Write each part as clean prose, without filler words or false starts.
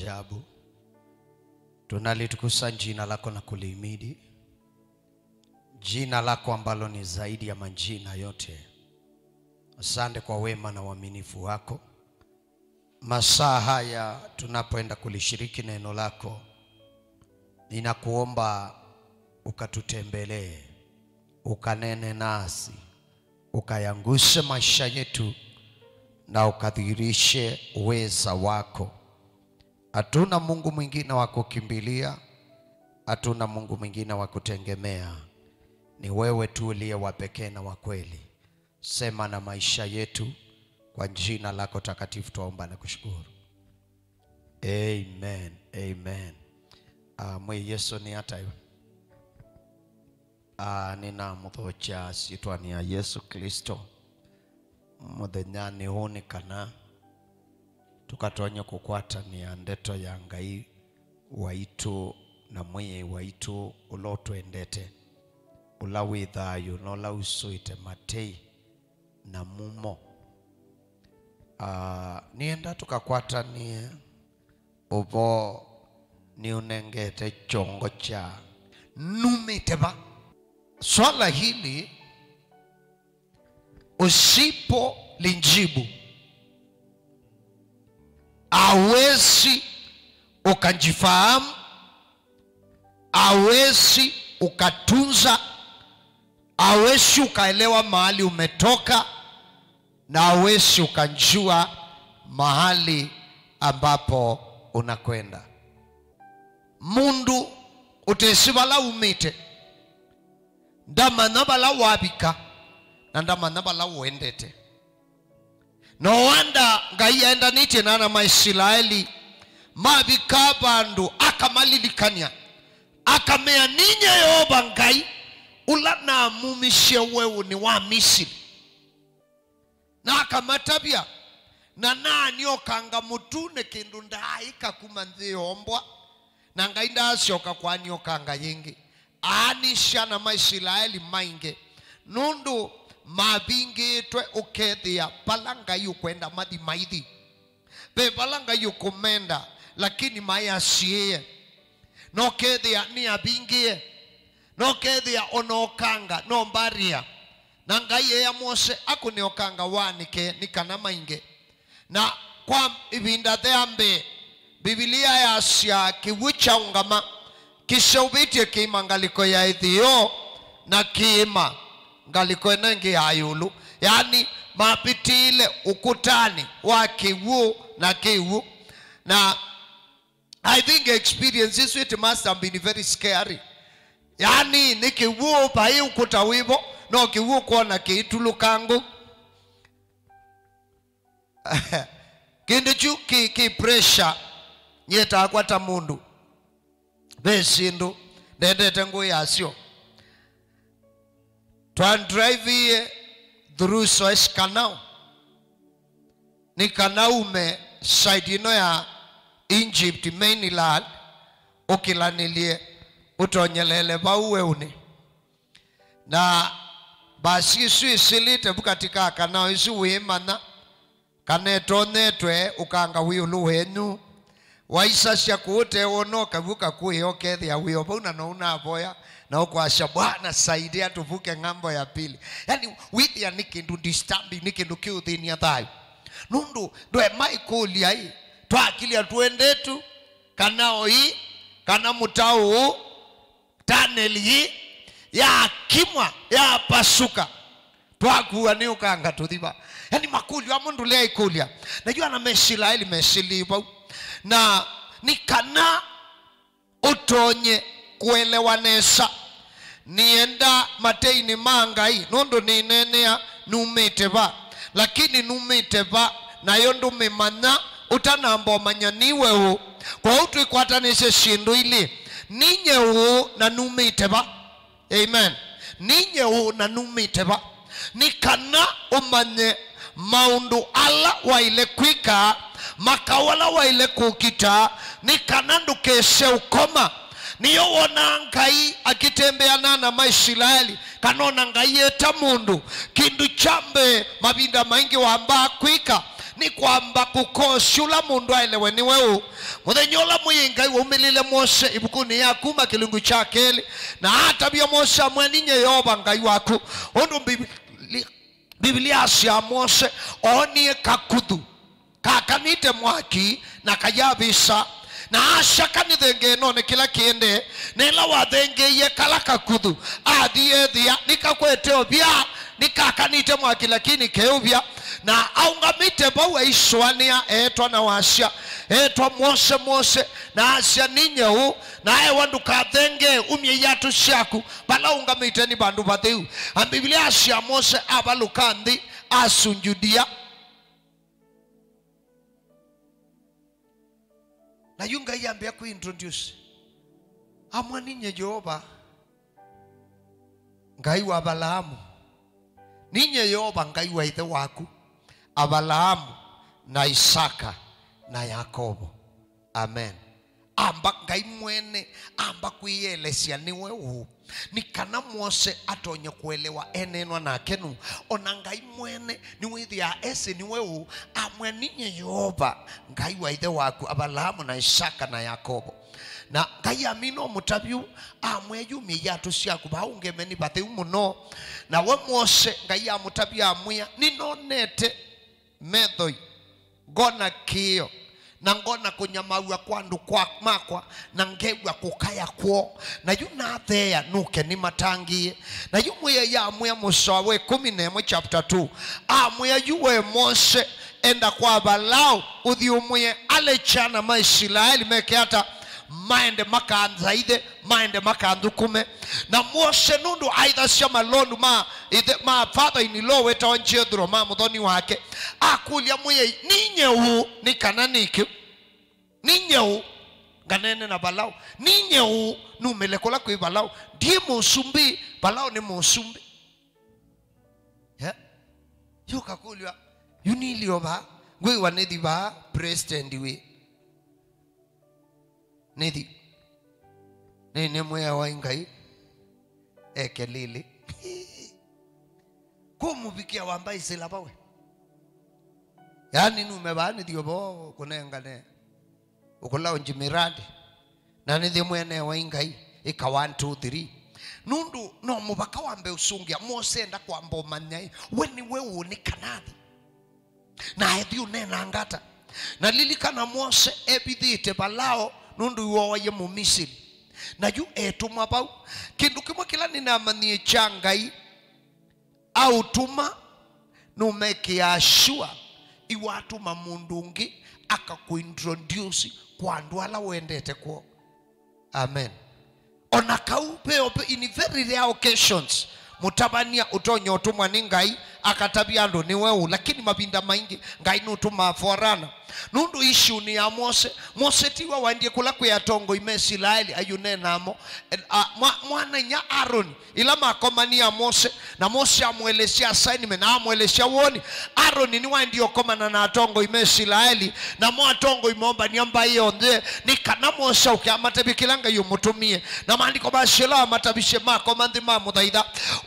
ajabu. Tunalitukuza jina lako na kulihimidi, jina lako ambalo ni zaidi ya majina yote. Asante kwa wema na uaminifu wako. Masaa haya tunapoenda kulishiriki neno lako, ninakuomba ukatutembelee, ukanene nasi, ukayangushe maisha yetu na ukadhihirishe uweza wako. Hatuna Mungu mwingine wa kukimbilia, hatuna Mungu mwingine wa kutegemea. Ni wewe tu uliye wa pekee na wa kweli. Sema na maisha yetu kwa jina lako takatifu tuomba na kushukuru. Amen. Amen. Mwe Yesu ni hata hiyo. Nina muthocha sitwa ni ya Yesu Kristo. Muthenyani huni kana tukatonye kukwata ni ndeto ya Ngai waitu na mwiye waitu uloto endete ulawi thayu nola usuite matei na mumo. Nienda tukakwata ni ubo ni unengete chongo cha numiteba. Swala hili usipo linjibu hawezi ukajifahamu, hawezi ukatunza, hawezi ukaelewa mahali umetoka, na hawezi ukajua mahali ambapo unakwenda. Mundu utesibala umite ndama nabala wabika na ndama nabala uendete. No wanda Ngai enda nite nana Maisraeli mabika bandu akamalilikanya akamea ninye yoba Ngai ulana mumishe wewe ni wa Misiri na akamatabia na nani okanga mutune kindu ndaika kumanthi ombwa na Ngai ndashoka kwani okanga yingi anisha na Maisraeli mainge nundu mabingitwe ukethia palanga yukwenda madi maidhi be palanga yukumenda lakini maya siye no kethia ni abingie no kethia onokanga no mbaria na Ngai ya Mose akuniokanga wanike nikana mainge na kwa ibinda theambe Biblia ya sia kiwicha ungama kisha ubitie kima ngaliko ya Ethio na kima ngaliko enenge ya yulu, yani mapitile ukutani wa kiwu na kiwu. Na I think experiences it must have been very scary. Yani ni kiwu pai ukuta wibo no kiwu kuona kiitulu kangu kindichu ki pressure nyeta akwata mundu besindu ndendete ngo yasio twan drive through Suez Canal ni kanaume side ino ya Egypt mainland ukilanilie utonyelele bauwe uni na basi suisilite bukatika kanao isu wimana kanetonetwe ukanga wiulu wenyu waisa cia kuute wono kavuka kuyokethi ya wiyo bona no unaboya na ukwasha Bwana saidia tuvuke ngambo ya pili. Yani with ya nikindu disturbing nikindu kiuthini athayo nundu ndo maikuli ai twakilia tuendetu kanao hii kana mutau tunnel hii ya kimwa ya pasuka twakuwa ni ukanga tuthiba. Yani makuli wa mundu lea ikulia najua na Maisraeli mesiliba na nikana utonye kuelewanesa nienda mateini mangai nondo ni nenea numiteba lakini numiteba na yondo memana utanambo manyaniwe u kwa utu ikwatanishe shindu ili ninye u na numiteba. Amen. Ninye u na numiteba nikana umanye maundu ala wa ile kwika makawala wa ile kukita nikanandu keshe ukoma niyo wona Ngai akitembea na Maisraeli kanona Ngai eta mundu kindu chambe mabinda maingi wamba kwika ni kwamba kukoshula mundu aelewe ni wewe muthenyola muyinga umilile Mose ibukuni yakuma kilungu cha keli na hata bia Mose amweninye Yehova ngai waku undu Biblia cia Mose onie kakuthu kakanite mwaki na kayabisa na ashaka ni thenge none kila kiende nela wathengeye kala kakuthu athie thia nikakwete obia nikakanite mwaki lakini keubia na aungamite bawe iswania etwa na washa etwa Mose na asya ninye na ewandu kathenge umye yatu shaku bala ungamite ni bandu batheu Biblia asya Mose abalukandi asunjudia na yunga yambia kuintroduce amwa ninye Jehova ngai wa Balaamu ninye Yehova ngai wa ithe waku Abalaamu na Isaka na Yakobo. Amen. Amba ngai mwene amba kuielesia niwe huu nikana Mose atonye kuelewa enenwa na kenu ona ngai mwene niwithia ese niwe huu amwe ninye Yehova ngai wa ithe waku Abalaamu na Isaka na Yakobo na ngai amino mutabiu amwe yumi yatu ciaku baungemeni batheu muno na we Mose ngai amutabia amwe ninonete methoi gona kio na ngona kunyamaua kwandu kwa makwa na ngegwa kukaya kwo na yuna thea nuke ni matangie na yumwe ya amwe Musawe 11 chapter 2 amwe yuwe Mose enda kwa Balao uthiumwe alechana maisraeli meke hata maende makanzaide maende makandukume na Mose nundu aitha cia malondu ma father in law weta Jethro ma muthoni wake akulia muye ninye hu ni kana niki ninye hu ganene na Balao ninye hu numelekola kwi Balao ndi musumbi Balao ni musumbi yuka kulia yunilioba ngwe wanedi ba president we nedi nene moya waingai ekelili kumubikia wamba isila bawe yani numebani diobo kunengane ukula onjimiradi na nedi mwene waingai ika 1 2 3 nundu no mubaka wambe usungia Mose enda kwa mboma nyai weni wewe ni kanadi na hedhi unena ngata na lilikana Mose ebithite Balao nundu waye mu Misiri na yu etuma bau kindu kimwe kila ninamanie changai au tuma no make assure iwatuma mundungi akakuintroduce kwa ndwala wendete kwa. Amen. Ona kaupe in very rare occasions mutabania utonyo utumwa ni ngai akatabia ndo ni wewe lakini mabinda maingi ngai nutuma forana nundu issue ni ya Mose tiwa wandie kula kwa tongo imesiraeli ayunenamo mwana nya Aaron ila makomania Mose na Mose amuelezea assignment na amuelezea woni Aaron ni wandie komana na tongo imesiraeli na mwa tongo imeomba niamba hiyo nde ni kana Mose ukiamatabikilanga yumutumie na maandiko bashela matabishe makomandi mamuthaitha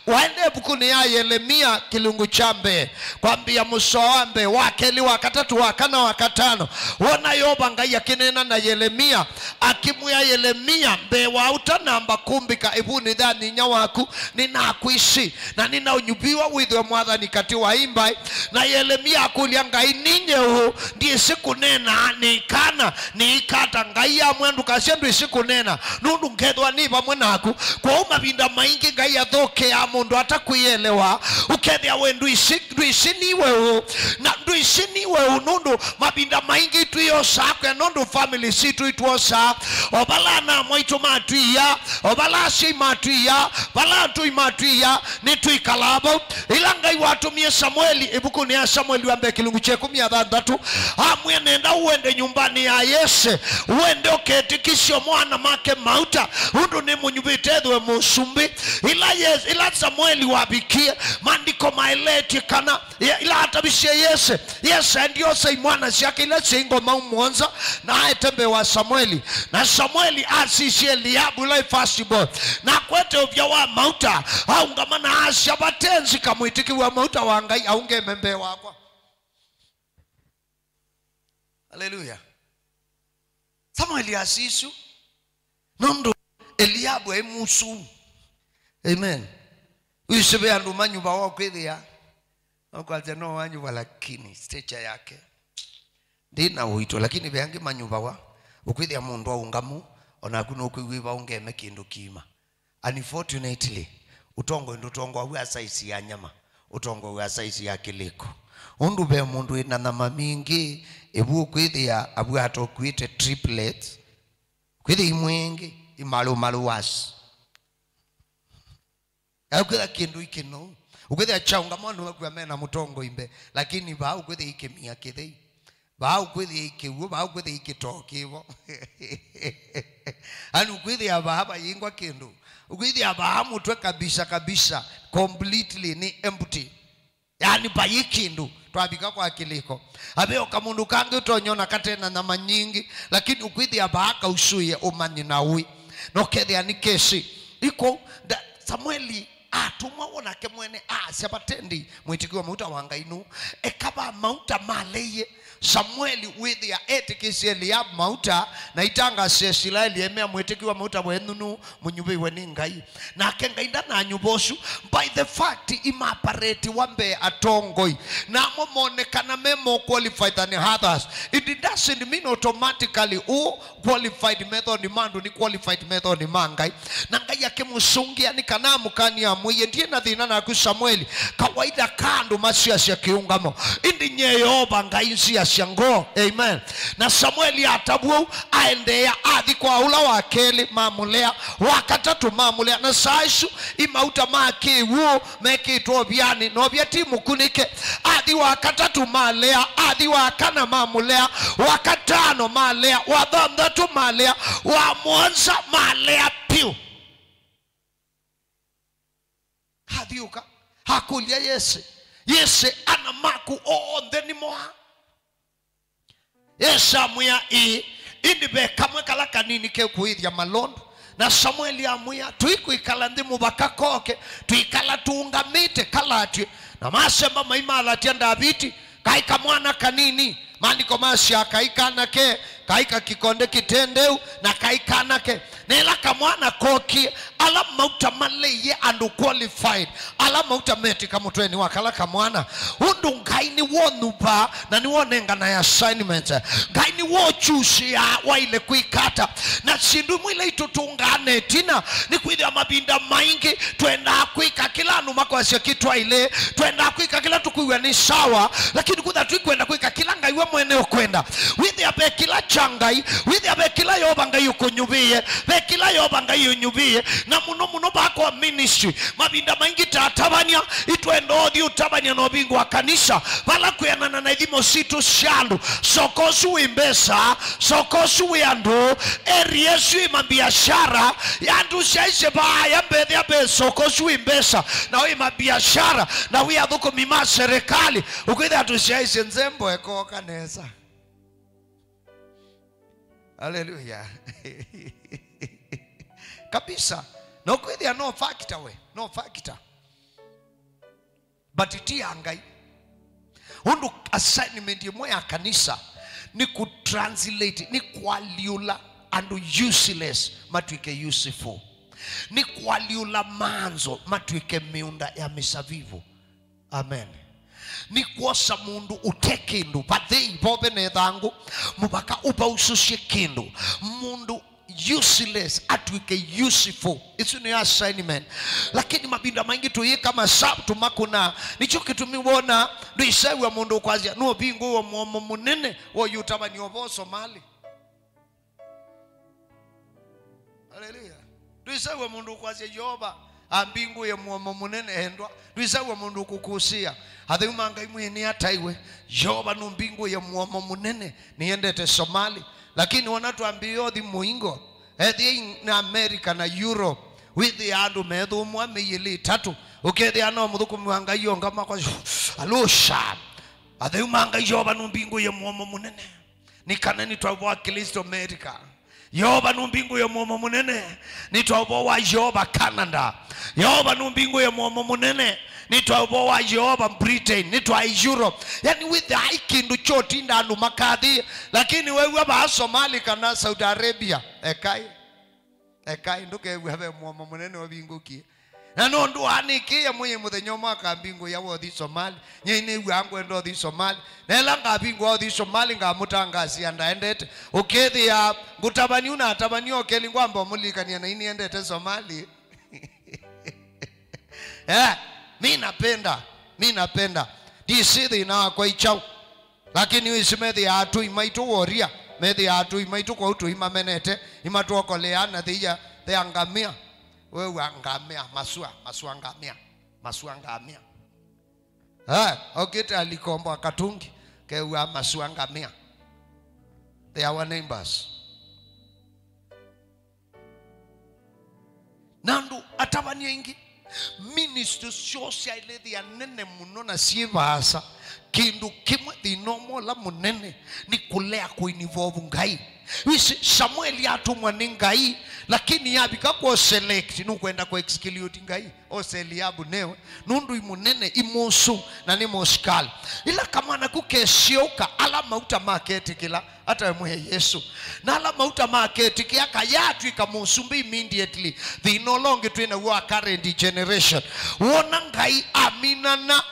waende bukuni ya Yeremia kilungu chambe kwambia Musoambe wakeli wakatatu wakana wakatano wona Yoba ngai akinena na Yeremia akimuya Yeremia mbe wauta namba kumbika ibuni dhani nya waku ninakuishi na ninaunyubiwa withwe mwathani kati wa imbai na Yeremia akulia ngai ninye hu ndiye sikunena nikana nikata ngai ya mwendu kasendu isikunena nundu ngethwa ni pamwe naku kwa umabinda maingi ngai athoke ya mundu atakuielewa ukethia wendu isi wewe na ndu isi wewe nundu mabinda maingi tuyo sakwe nundu family si tuitwosa obala na moito matuia obala si matuia bala tu matuia ni tuikalabo ilanga iwatumie Samueli ibukuni ya Samueli wambe kilungu che 13 amwe nenda uende nyumbani ya Yese uende oketikisho mwana make mauta undu ni munyubitedwe musumbi ila Samueli wabikie mandiko maeleti kana ila atabishe Yese ndio sai mwana siake ila singo maumwanza na etembe wa Samueli na Samueli asisi Eliabu la fastball na kwete ovya wa mauta aungamana asya batenzi kamwitiki wa mauta wa ngai aunge membe wakwa Hallelujah. Samuel asisu nondo Eliabu emusu. Amen. Uisebe andu manyumba wao kwithia okwaje no wanyumba lakini stature yake ndina uito lakini beange manyumba wa ukwithia mundu aungamu ona kuno kwiwa ungeme kindu kima. Unfortunately utongo ndutongo wa size ya nyama utongo wa size ya kiliko undu be mundu ina nama mingi ebu kwithia abu atokwite triplets kwithi imwenge imalu was akutha kindu ikino ukithia chaunga mwana wakwa mena mutongo imbe lakini ba ukithia ikemia kithei ba ukithia ikewo ba ukithia ikitokivo anu ukithia ba yingwa kindu ukithia ba mutwe kabisa completely ni empty yani ba yikindu twabika kwa kiliko abeo kamundu kange utonyona katena na manyingi lakini ukithia ba kausuye umanyi nawi no kethia ni kesi iko Samueli atumwa wona ke mwene siapatendi mwitikiwa mauta wangainu ekaba mauta maleye Samueli with ya etikisi Eliab mauta na itanga Israeli emea mwitikiwa mauta wenunu munyubi weningai na kengainda na nyubosu by the fact imapareti wambe atongoi na monekana memo qualified than others. It doesn't mean automatically qualified method ni mandu ni qualified method ni mangai na ngai yake musungia ni kanamu kani ya mwiye ndiye na dhina na ku Samueli kawaida kando masia kiungamo indi nyeyoba ngai sia shango. Amen. Na Samueli atabu aendea adhi kwa ula wakeli mamulea wakatatu mamulea na saishu imauta maki wuo meki itobiani nobiati mukunike adhi wakatatu malea adhi wakana mamulea wakatano malea wadhamdatu malea wamwanza malea piu hadhiuka hakulia Yese anamaku ondeni moha Samuel indibe kamwe kala kanini ke kuithia malondo na Samueli amuya tuikuikala ndimu bakakoke tuikala tuungamite kalati na masema maimala tianda biti kaika mwana kanini maandiko masya kaikana ke kaika kikonde kitendeu na kaikana ke nela kamwana koki ala mauta maleye and qualified ala mauta meti kamutweni wakala kamwana undu ngaini wonupa na ni wonenga na assignment ngaini wo choose ya waile kuikata na sindu mwile itutungane tina ni kwithia mabinda maingi twenda kuika kila numa kwa sia kitwa ile twenda kuika kila tukuiwe ni sawa lakini kutha tuikwenda kuika kila ngaiwe mwene ukwenda withia be kila changai withia be kila yoba ngai ukunyubie be kila yoba ngai unyubie na muno bako ministry mabinda maingi tatabania itwendo othi utabania no bingu wa kanisa bala kuyanana na ithimo situ shandu sokosu imbesa sokosu yandu eriesu mabiashara yandu shaise ba ya mbedhi abe sokosu imbesa na we mabiashara na we adhuko mima serikali ukwitha tushaise nzembo eko kanesa. Hallelujah. Kabisa no kwithia no factor we no factor but itia ngai undu assignment yemwe ya kanisa ni kutranslate ni kwaliula and useless matuike useful ni kwaliula manzo matuike miunda ya misavivu. Amen. Ni kuosa mundu utekindu pathei bobe nethangu mubaka upa usushie kindu mundu useless atuike useful. It's an assignment. Lakini mabinda maingi tuye kama sabtu makuna nicho kitu miwona ndo isawi wa mundu kwazia nuo bingu wa muomo munene wa yutama ni obo Somali. Hallelujah. Ndo isawi wa mundu kwazia yoba ambingu ya muomo munene hendwa ndo isawi wa mundu kukusia hathi umanga imu ni ataiwe yoba numbingu ya muomo munene niendete Somali. Lakini wanatuambia di muingo ethi na America na Europe with the andu medhu mwa meyili tatu ukethi ano muthuku mwanga yonga makwa alusha athe manga yoba numbingu ye muomo munene ni kanani twa Kristo America yoba numbingu ye muomo munene ni twa wa yoba Canada yoba numbingu ye muomo munene nitwa wa Jehova Britain, nitwa Europe. Yani with the hiking choti ndandu makadhi, lakini wewe ba Somali kana Saudi Arabia ekai nduke wewe mwoma munene wa binguki na no ndu anikie mwenye muthenyo mwaka mbingu ya wothi Somali nyine wangu endo thi Somali nela ngabingu wothi Somali ngamutangazia ndaendete ukethi ya ngutabani una atabani okeli ngwamba mulikania na ini endete Somali. Mimi napenda disithi na kwa ichau, lakini wisimethi ya atu imaitu woria methi ya atu imaitu kwa utu imamenete imatu okoleana thia ngamia wewe ngamia masua ngamia okita alikombo akatungi kewa masua ngamia. They are our neighbors. Nandu atabani ingi ministry social ile ya nene muno na sievasa kindu kimwe thinomo la munene ni kulea kuinvolve ngai. Wisi Samuel yatumwa ni ngai, lakini yabika kwa select nukwenda kwa execute ngai ose Eliabu newe nundu imunene imosu na ni moskali ila kama nakukesioka ala mauta market kila hata mwe Yesu na ala mauta market kiaka yatu ikamusumbi immediately they no longer twina wa current generation wona ngai aminana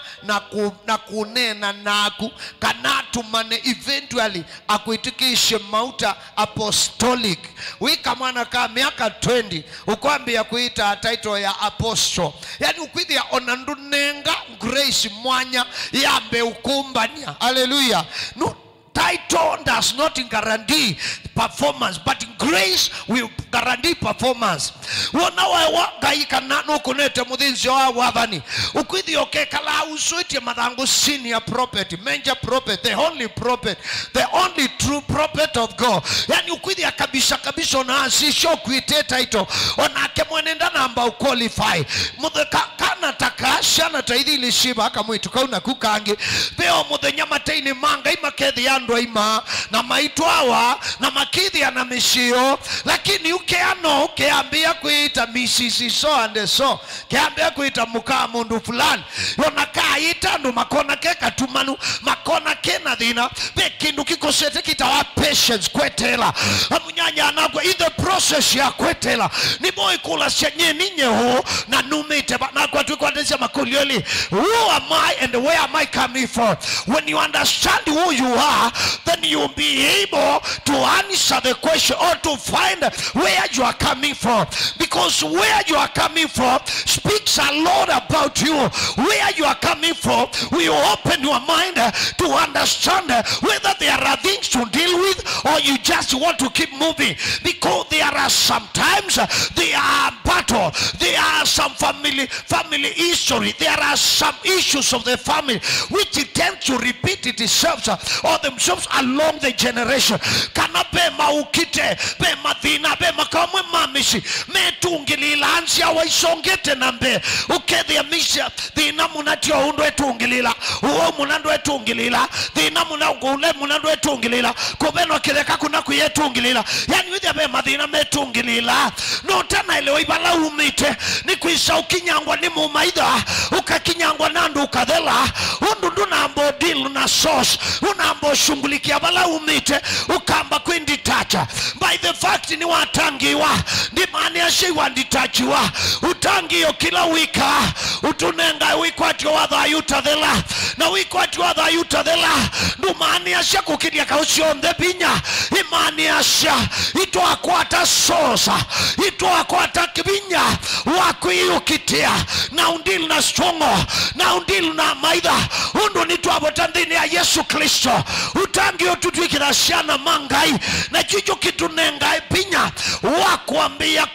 na kunena naku kanatu mane eventually akuitikishe mauta apostolic. Wika mwana ka miaka 20 ukwambia kuita title ya apostle, yani ukwithia onandunenga grace mwanya yambe ukumbania. Hallelujah. No title does not guarantee performance, but grace will guarantee performance. Wona wa gaika nano kunete mudhinzi wa wathani ukwithi okekala usuitie mathangu senior prophet, major prophet, the only prophet, the only true prophet of God. Yani ukwithi akabisha na asisho kuite title onake mwenenda namba uqualify mutheka kana takasha na taithi lishiba akamwitu kauna kukangi beo muthenya mateini manga imakethi andwa ima na maitwawa na makithi na mishio, lakini ukeano ukeambia kuita misisi so and so keambia kuita muka mundu fulani yonaka ita ndo makona keka tumanu makona kena dhina bekindu kikosete kitawa patience kwetela amunyanya anagwa in the process ya kwetela ni boy kula shenye ninye ho na numite na kwa tukwandesha makulioli who am I and where am I coming from? When you understand who you are, then you'll be able to answer the question or to find where you are coming from, because where you are coming from speaks a lot about you. Where you are coming from will open your mind to understand whether there are things to deal with or you just want to keep moving, because there are sometimes there are battle, there are some family history, there are some issues of the family which tend to repeat itself or themselves along the generation. Kana bema ukite bema dhina bema kamwe mamishi metungilila ansia wa isongete nambe ukedi ya misha dhina munatio hundo etungilila uo munando etungilila dhina munando etungilila kubeno kireka kuna kuyetungilila yani withia bema dhina metungilila no tena ileo ibala umite ni kuisa ukinyangwa ni mumaidha ukakinyangwa nandu ukadhela undu nambo deal na source unambo shungulikia bala umite ukamba kuinditacha by the fact ni watangiwa ni maani ya shi wanditachiwa utangiyo kila wika utunenga wikwati wa dhayuta dhela na wikwati wa dhayuta dhela ndu maani ya shi kukidia kausionde binya imani ya shi ito akwata sosa ito akwata kibinya wakuiukitia na undilu na strongo na undilu na maidha undu nitu abotandini ya Yesu Kristo utangiyo tutuikira shana mangai na chicho kitunengai pinya wakuambia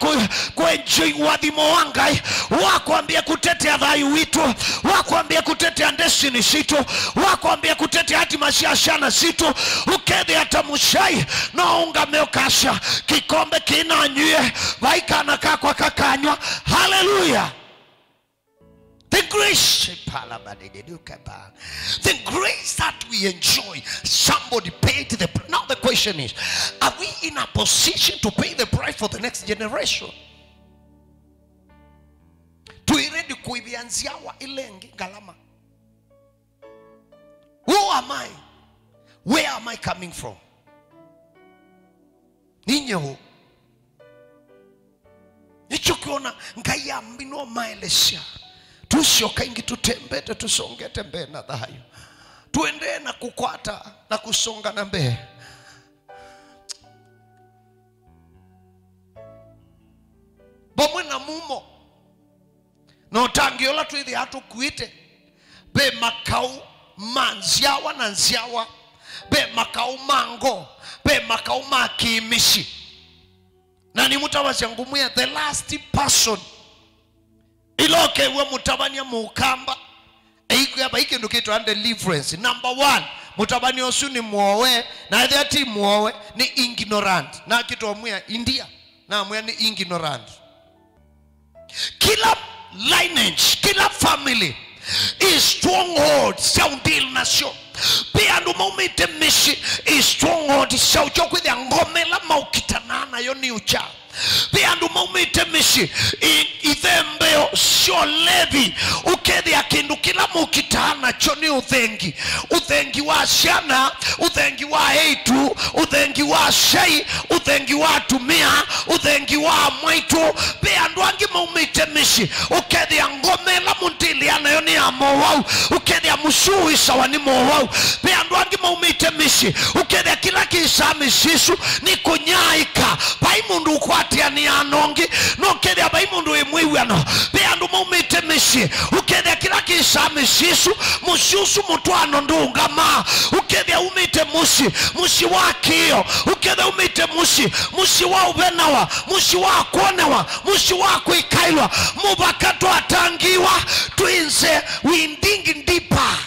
kwenji wadhimo wangai wakuambia kutetea dhayu witu wakuambia kutetea destiny situ wakuambia kutetea hatima shana situ ukedhi hata mushai na unga meokasha kikombe kinanyue vaika anaka kwa kakanywa. Hallelujah. The grace that we enjoy, somebody paid the price. Now the question is, are we in a position to pay the price for the next generation? To ready kuibianziawa ilengi galama. Who am I? Where am I coming from? Ninyo nichokiona ngaya mbino maelesha tushoka ingi tutembete tusonge tembe na dhayo tuende na kukwata na kusonga na mbe. Bomwe na mumo no tangiola tuithi hatu kuite be makau manziawa na nziawa be makau mango be makau makimishi na ni mutawazia ngumu ya the last person iloke we mutabania mukamba eiku ya baike ndukitu and deliverance. Number 1 mutabania osu ni muowe na ati muowe ni ignorant na kitu omwea India na omwea ni ignorant. Kila lineage, kila family is stronghold soundil nasyo pia ndo maumite mishi is stronghold saucho kwa ngomela maukitanana yo ni ucha pia ndo maumite mishi ithembeo sio levi ukedi akindu kila mukitana choni uthengi wa shana uthengi wa heitu uthengi wa shai uthengi wa tumia uthengi wa mwaitu pia ndo angi maumite mishi ukedi ngomela muntiliana yo ni amowau ukedi amusui sawani mowau pia ndo angi maumite mishi ukedi kila kisami sisu ni kunyaika pai mundu kwati ani anongi no kedi bai mundu emwiwi ano pia ndo maumite mishi ukedi kila kisami sisu mususu mutwano ndungama ukedi umite mushi wakio ukedi umite mushi wa ubenawa mushi wa kuonewa mushi wa kuikailwa mubakato atangiwa tuinze windingi ndipa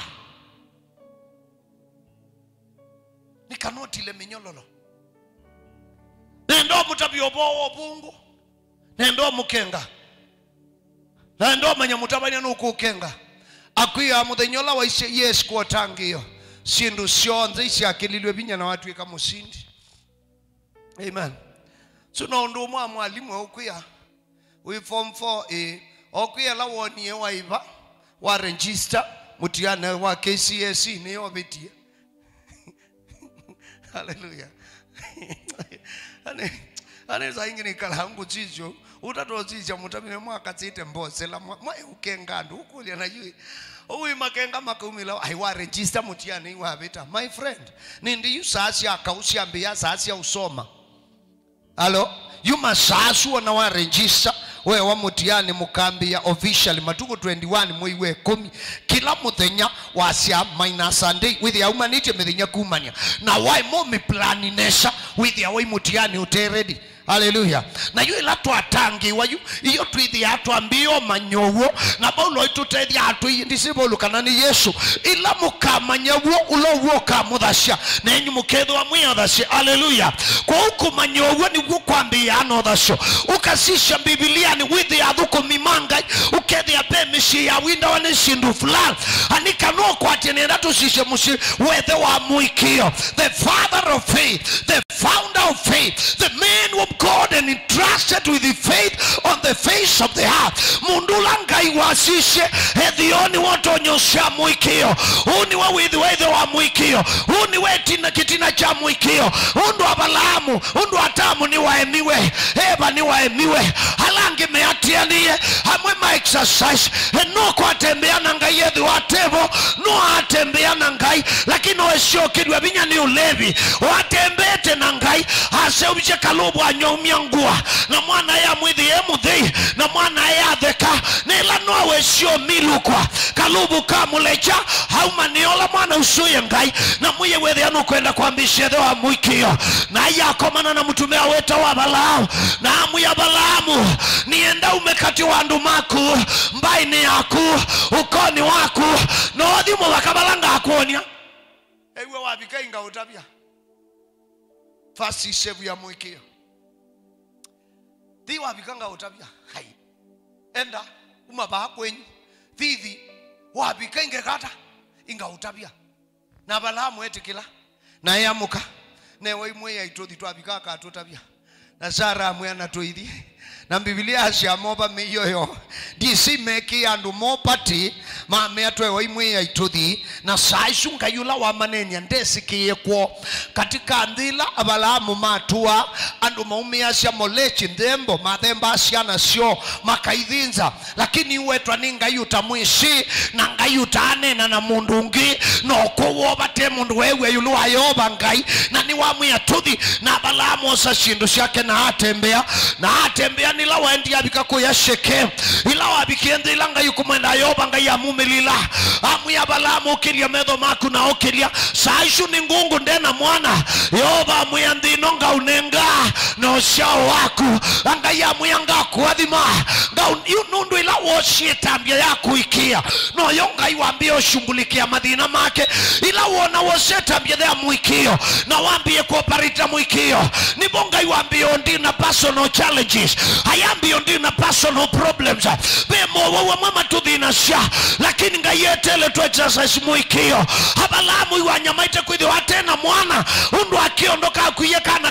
nikanoti le minyololo nendo mutabiobo obungu nendo mukenga nendo manya mutabanya nukukenga akuya muthenyola wa ise yes kwa tangiyo sindu sionze isi akililwe binya na watu eka musindi. Amen. Suno ndo mwalimu okuya we form 4A okuya la woni wa iba wa register mutiana wa KCSE ne obetia. Hallelujah. Ane zaingine kalangu chicho utatozicha mutamine mwaka tsite mbose la mwa ukengandu ukulia na yui uwi makenga makumila aiwa register mutiana iwa beta my friend nindi yusasi akausiambia sasi usoma. Hello, you must na wa register we wa mutiani mukambia officially matuko 21 mwiwe 10 kila muthenya wasia minus Sunday with ya humanity methenya kumanya na why mo mi planinesha with ya we mutiani uteredi. Hallelujah. Na yu ila tuatangi wa yu iyo tuithi atu ambio manyowo na paulo itutethi atu indisibo lukanani Yesu ila mukamanyawo ulowo kamuthasha na enyu muketho wa mwiyathasha. Hallelujah. Kwa huku manyowo ni kukwambia anothasho ukasisha Biblia ni withi ya thuko mimangai ukethi ya pemishi ya winda wane shindu fulani anika no kwa tene ndatu sishe mushi wethe wa muikio the father of faith, the founder of faith, the man whom God and entrusted with the faith on the face of the earth. Mundula ngai wasishe ethioni woto nyosha muikio uni wa withe wa muikio uni wetina kitina cha muikio undu wa Balaamu undu atamu ni waemiwe eba ni waemiwe halangi meatianie hamwe ma exercise no kwa tembea na ngai yethi watebo no atembea na ngai lakini wesio kidwa binya ni ulevi watembete na ngai ase ubiche kalubu anyomyangua na mwana ya mwithi emuthei na mwana ya theka nila no wesio milukwa kalubu kamulecha hauma niola mwana usuye ngai na muye wethi anu kwenda kuambishe wa muikio na yakomana na mtumea weta wa Balaamu na amu ya Balaamu nienda umekati wandu maku mbai ni yaku ukoni waku no odhimu wakabalanga akuonia ewe wabika inga utabia fasi shevu ya muikio di wabikanga utabia hai enda umabaha kwenyu vivi wabika inge kata inga utabia na Balaamu etikila na yamuka newe imwe ya itothi twabika ka tutabia na Sara amwe anatoithi na Biblia ashamoba miyoyo disi meki andu mopati mame atwe waimwe ya ituthi na saishunga yula wa manenya ndesikie kwa katika andila abalamu matua andu maumia sya molechi ndembo mathemba asiana sio makaidhinza lakini uwetwa ninga yuta mwishi na ngayuta anena na mundungi no kuwoba te mundu wewe yulu ayoba ngai na ni wamu ya tuthi na abalamu osa shindu shake na atembea nila wendi abika kuya sheke ila wabikiende ilanga yukumenda ayoba ngai ya mumilila amu ya abalamu ukilia medho maku na ukilia saishu ni ngungu ndena mwana yoba amu ya ndinonga unenga na oshao waku anga ya amu ya nga kuadhima nga unundu ila woshie tambia ya kuikia no yonga iwambia oshungulikia madhina make ila wona woshie tambia ya muikio na wambie kuoparita muikio nibonga iwambia ondina personal challenges hayambi ondina personal problems bemo wawa mama tudhina sha lakini nga yetele tu exercise muikio abalamu iwanyamaite kuidhi watena mwana undu akiondoka kuye kana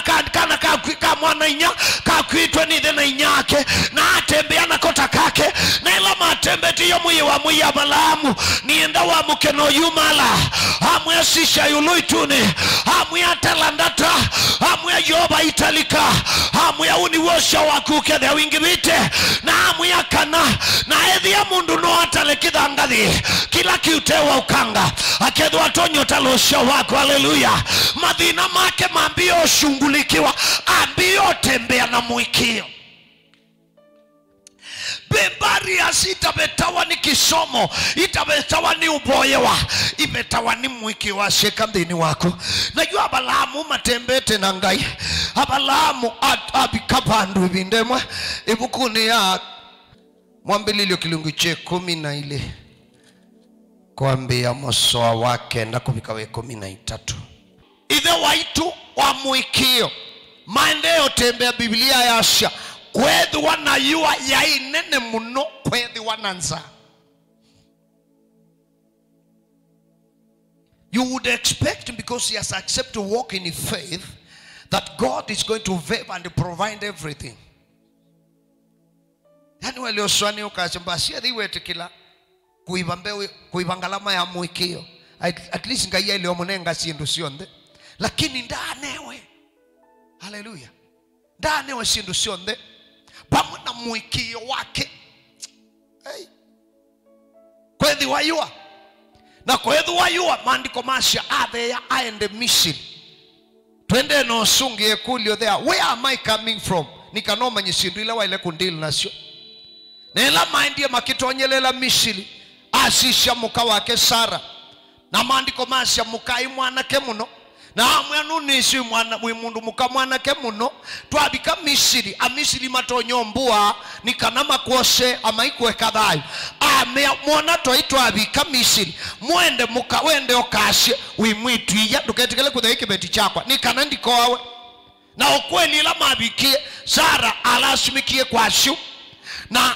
mwana inya kakuitwe nithe na inyake na atembea na kota kake na ila matembeti yo muye wa muye abalamu nienda wa mukeno yumala hamu ya sisha yuluituni hamu ya talandata hamu ya yoba italika hamu ya uniwosha wakuke the wingibite na hamu ya kana na edhi ya mundu no atalekitha ngadhi kila kiutewa ukanga akedhu atonyo talosha wako haleluya madhina make mambio shungulikiwa ambio tembea na muikio bembari asitabetawa ni kisomo itabetawa ni uboyewa ibetawa ni mwiki wa shekandini wako najua abalamu matembete na ngai abalamu abikapandu ibindemwe ibukuni ya mwambililio kilungu che 10 kuambia mosoa wake na kubikawe 13 ithe waitu wa mwikio maendeo tembea Biblia yasha kwedhi wana yua ya inene muno kwedhi wananza. You would expect, because he has accepted to walk in faith, that God is going to favor and provide everything. Yani wale oswani ukachambasi ya dhiwe tekila kuibangalama ya muikio at least ngaiya ile omunenga sindu sionde lakini ndanewe haleluya ndanewe sindu sionde pamuna muikio wake hey. Kwedhi wayua na kwedhi wayua maandiko masha atheya aende Misiri twende no sungi ekulio there where am I coming from nikanoma nyisindu ila waile kundili nasyo nela maindie makitonyelela Misiri asisha muka wake Sara na maandiko masha mukai mwanake muno na amwanu nisi mundu muka mwanake muno twabika Misiri amisiri matonyombua nikanama kwose amaikwe kadhayo mwana twabika Misiri mwende muka wende okashe wimwitwiya duketekele kuthe ikibeti chakwa nikana ndiko wawe na ukweli ila mabikie Sara alashimikie kwashu na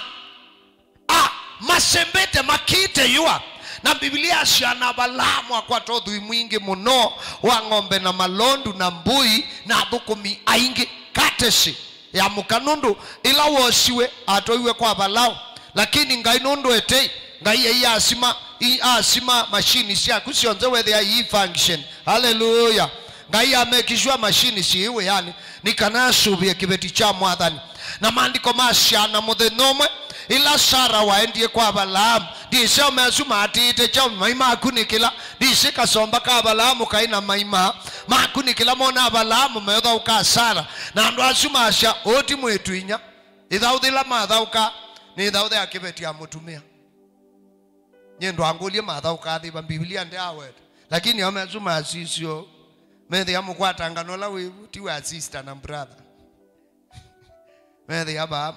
masembete makite yua na Biblia shana balamu kwa todhui mwingi muno wa ngombe na malondu na mbui na dhukumi aingi katesi ya mukanundu ila wosiwe atoiwe kwa balao lakini ngai nundu etei ngai ya asima machine siya kusionze whether ya hii function hallelujah ngai amekishwa machine si iwe yani nikanasubi ya kibeti cha mwathani na maandiko mashana muthenome ila Sara waendie kwa Balamu dise umezuma atite cha maima akunikila dise kasomba ka Balamu kaina maima makunikila mona Balamu meodha uka Sara na ndo asuma asha oti mwetwinya idhaudhila madhauka ni idhaudhe akibeti ya mutumia nyendo angulie madhauka thiba Biblia ndi awet lakini amezuma asisio medhi amukwata nganola wivu tiwa sister na brother medhi aba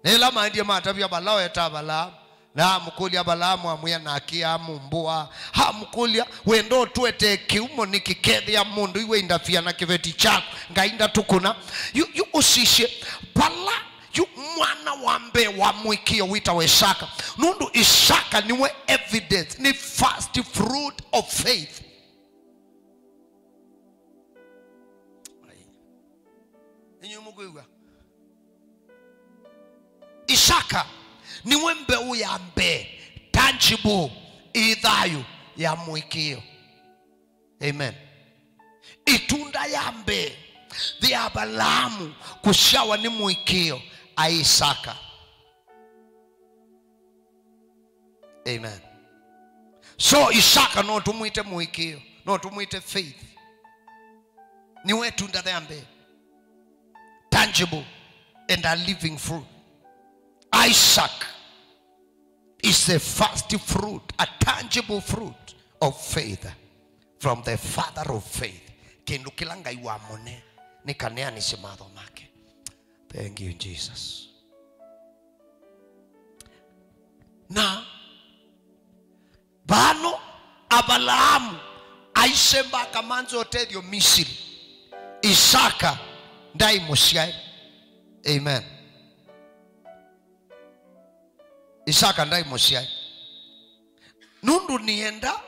nela maandie matavya balao etabala na mukulia Balamu amuya na kiamu mbua hamukulia wendo tuete kiumo nikikethi ya mundu iwe indafia na kiveti chako ngainda tukuna yu usishe pala yu mwana wambe wa mwikio wita we Isaka nundu Isaka niwe evidence ni first fruit of faith Isaka niwe mbeu ya mbe tangible ithayu ya mwikio. Amen. Itunda ya mbe the abalamu kushawa ni mwikio a Isaka. Amen. So Isaka no tumuite mwikio, no tumuite faith. Niwe tunda ya mbe tangible and a living fruit. Isaac is the first fruit, a tangible fruit of faith from the father of faith. Kendukilanga iwamone ni kanea ni simadho make. Thank you Jesus. Na bano Abalamu aisemba kamanzo tedio Misiri. Isaka ndai musiai. Amen. Isaka ndai musiai. Nundu nienda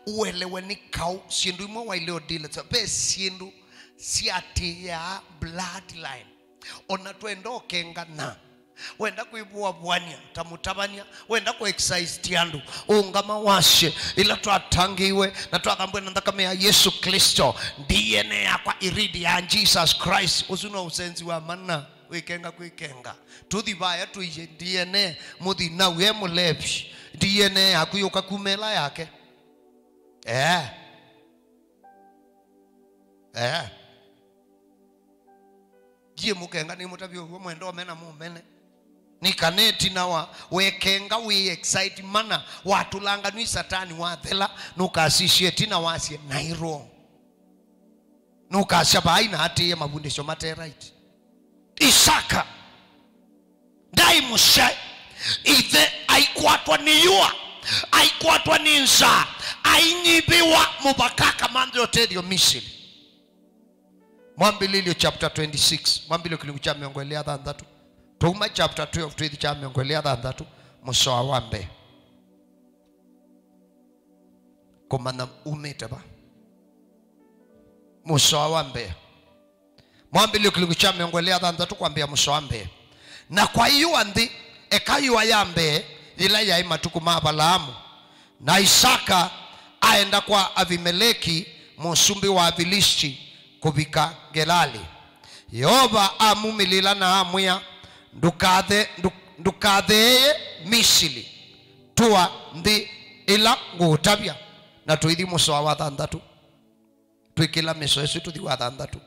uelewe ni kau siendu imo wa ileo dile be siendu siati ya bloodline. Ona tuendo kenga na wenda kuibua bwania tamutabania wenda ku exercise tiandu ungama washe ila twatangiwe na twakambwe ndakame ya Yesu Kristo DNA yakwa iridi ya Jesus Christ usuno usenzi wa mana wikenga kuikenga tuthibaya tuije DNA muthi na we mulebi DNA akuyuka kumela yake Jie mukenga ni mutabio mwendo mena mumene ni kaneti na wa wekenga we excite mana watulanga ni satani wathela nukasisheti na wasie nairo nukashaba aina hati ya mabundisho mate right. Isaka dai mushai ithe aikwatwa ni yua aikwatwa ni nza ainyibiwa mubakaka mandro tedio Misiri. Mwambililio chapter 26 mwambilio kilingu cha miongolea dhandatu Tuma chapter 12 twethi cha miongolea dhandatu musoa wambe komana umete ba musoa wambe mwambilio kilingu cha miongolea dhandatu kwambia musoa wambe na kwa hiyo andi ekayua yambe ila ya imatuku Abalamu na Isaka aenda kwa Abimeleki musumbi wa Abilishti kubika Gerali. Yehova amumilila na amwia ndukathe Misiri tuwa ndi ila ngutabia na tuithi musoa wa dhandatu tuikila miso yesu tuthi wa dhandatu.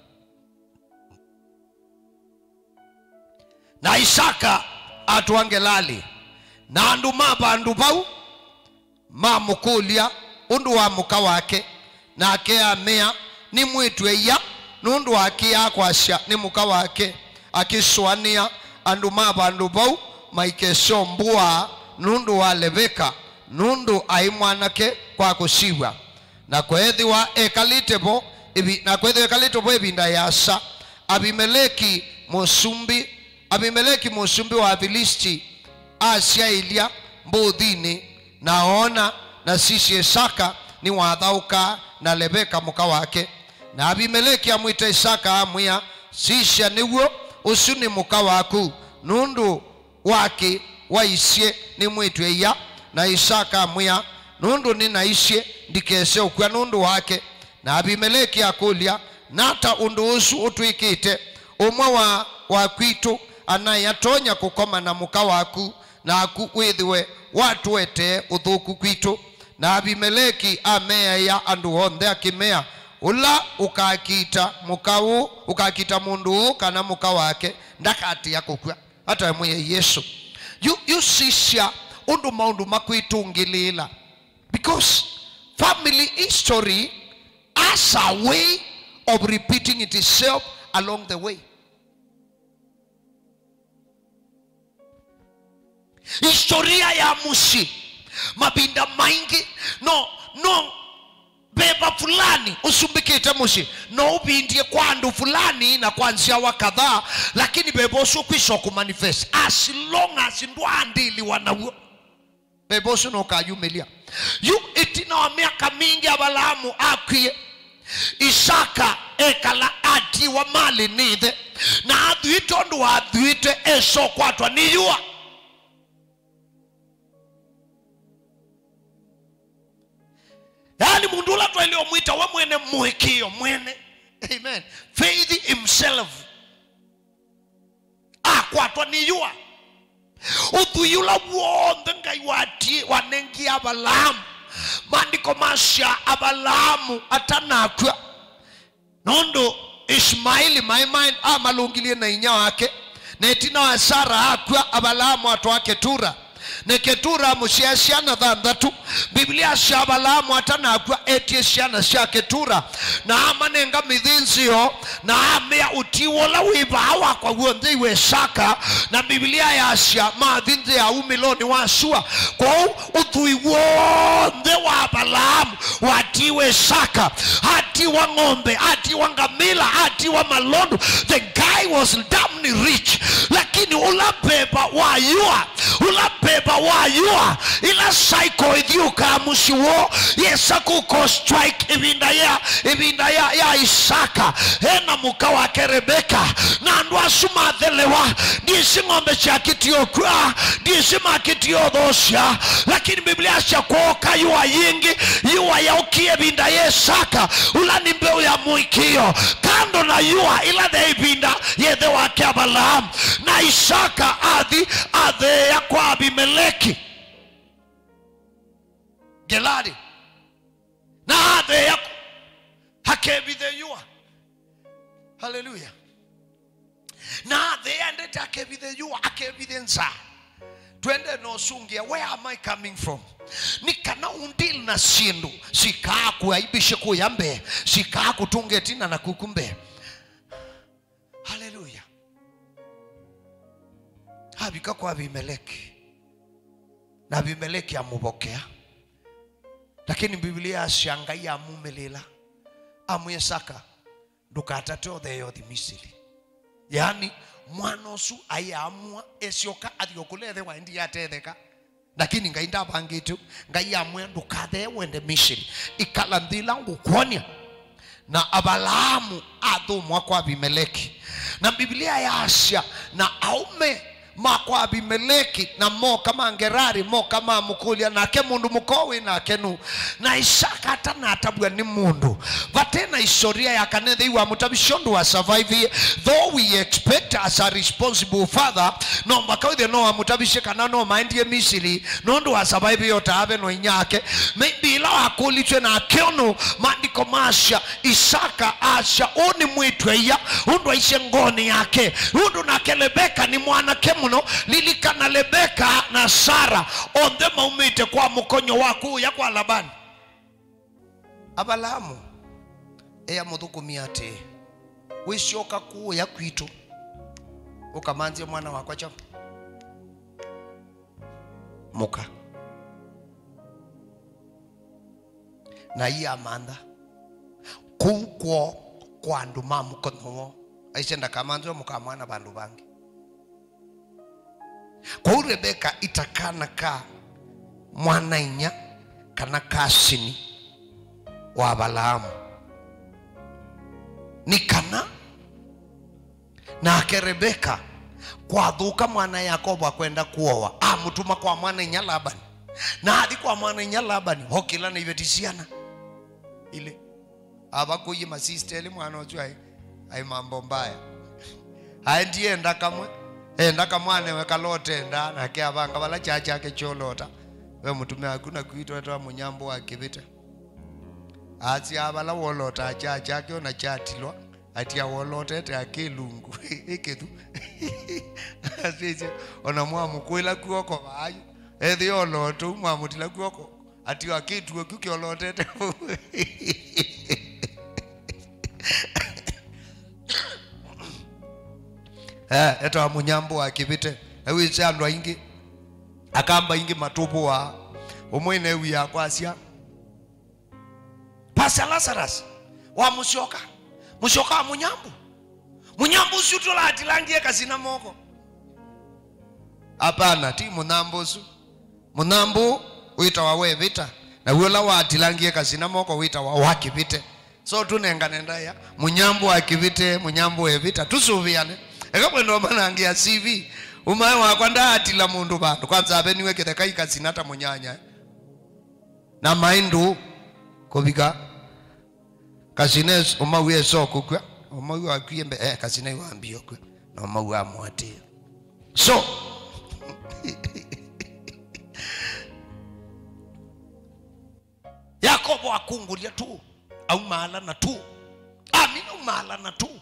Na Isaka atuwa Gerali na andu mabandu bau mamukulia undu wa muka wake na akea mea ni mwitwe ya nundu wake ya kwasha ni muka wake akiswania andu mabandu bau maikesho mbua nundu wa Lebeka nundu aimwanake kwa kusiwa na kwethiwa ekalitebo ebinda yasa Abimeleki musumbi wa Abilishti Asia ilia mbuthini naona na sisi Isaka ni wathauka na Lebeka muka wake na Abimeleki amwita Isaka amwia sisi niguo usuni muka waku nundu wake waisye ni mwitwe ya na Isaka amwia nundu ninaisye ndikese ukwa nundu wake na Abimeleki akulia nata undu usu utwikite umwe wa kwitu anayatonya kukoma na muka waku na akukwithiwe watu wete uthuku kwitu na Abimeleki amea ya andu onthe akimea ula ukakita mukau ukakita mundu kana muka wake ndakati ya kukwa hata mwe Yesu you sisha undu maundu makwitungilila because family history as a way of repeating itself along the way. Historia ya mushi mabinda maingi no beba fulani usumbikite mushi no ubindie kwa andu fulani na kwanzia wakadhaa lakini bebosu kwisho kumanifest as long as ndwandili wanawo bebosu no kayumelia yu itina wa miaka mingi Abalamu akwie Isaka ekala ati wa mali nithe na adhuito ndu adhuite eso kwatwa niyua Yani mundu ula twelio mwita wa mwene muhikio mwene. Amen. Faith himself. Kwatwa ni yua. Uthuyula wonde ngai wati wanengi Abalamu. Mandiko masha Abalamu atanakwa. Nondo Ishmaeli my mind malungilie na inya wake. Netina wa Sara akwa Abalamu watu wake Tura. Neketura mushiashiana thandatu. Biblia sha Abalamu atanakwa etieshiana sha Ketura. Na amanenga mithinzio. Na amea utiwola wibawa kwa uonde iwe Saka. Na Biblia ya sha mathinzi ya umiloni wa Shua. Kwa uthui wonde wa Abalamu watiwe Saka. Hati wa ngombe, hati wa ngamila, hati wa malondo. The guy was damn rich. Lakini ulabeba wa yua. Ulabeba wa yua. Ila psycho idhiuka mushiwo. Yesa kuko strike ibinda ya Isaka. Hena muka wake Rebeka. Na andwa suma dhelewa. Disi ngombe cha kitio kwa. Disi makitio dhosha. Lakini Biblia cha kuoka yua yingi. Yua ya ukie binda ya Isaka. Ula nimbeo ya muikio. Kando na yua ila de ibinda yedhe wake Abalamu. Na Isaka adhe ya kwa Abimeleki Geladi. Na adhe ya hakebithe yua. Hallelujah. Na adhe ya ndete hakebithe yua. Hakebithe nza. Twende no sungia. Where am I coming from? Nikana undil na sindu. Sikaa kuaibishe kuyambe. Sikaa kutungetina na kukumbe. Hallelujah. Habika kwa Abimeleki. Na Abimeleki amubokea. Lakini Biblia ashangai amumelela. Amuyesaka. Dukatateo deyo di Misiri. Yani mwanosu ayamua esioka adiokuleze wa indi yatetheka. Lakini ngainda bangitu. Ngayamua dukathe wende Misiri. Ikalandila ngukonia. Na Abalamu adhumwa kwa Abimeleki. Na Biblia ya Asia na aume makwa Abimeleki na mo kama Gerari mo kama Mukulia na ke mundu mukowi na kenu na Isaka hata na atabwa ni mundu vatena historia ya kanethe iwa mutabishondo wa survive though we expect as a responsible father no mbakawithe no mutabishe kana no mindie Misiri no ndo wa survive yota have no inyake maybe ila akulitwe na keonu mandiko masha Isaka asha oni mwitwe ya undu aishe ngoni yake undu na Rebeka ni mwana kemu no lilikana Rebeka na Sara onde maumite kwa mukonyo waku ya kwa Labani. Abalamu eya muthukumia ati wishoka ku ya kwitu ukamanzie mwana wakwa cha muka na iya Amanda kukwo kwa nduma mukono aisenda kamanzo muka mwana bandu bangi. Kwa Rebeka itakana ka mwana inya kana kasini wa Abalamu nikana na ke Rebeka kwa dhuka mwana Yakobo kwenda kuoa mutuma kwa mwana inya Labani na hadi kwa mwana inya Labani hokila na ivetisiana ile abakuyi masisteli mwana ojwa ai mambo mbaya haendie ndakamwe enda kamwane wekalote enda na kia banga bala chacha ke cholota we mutume hakuna kuitwa toa munyambo wa kibita ati abala wolota chacha ke ona chatilwa ati awolote te akilungu eketu asije ona mwa mukwela kuoko bayo ethi oloto mwa mutila kuoko ati akitu kukiolote te eto wa munyambo wa kibite ewi chandwa ingi akamba ingi matupu wa umwene ewi ya kwasia Pastor Lazarus wa mushoka wa munyambu sutola atilangie kasina moko hapana ti munambu uita wa wevita na wiola wa atilangie kasina moko uita wa wakibite so tunenga nenda ya munyambu wa kibite munyambu wevita tusuviane eka ndo manangia CV umaye wakwanda atila mundu bandu kwanza abeniwe kitheka ikasinata munyanya na maindu Kobika kasines omawe soko kwa omawe akuyembe kasine waambio kwa na omawe amwate. So Yakobo akungulia tu au maalana tu. Amino maalana tu.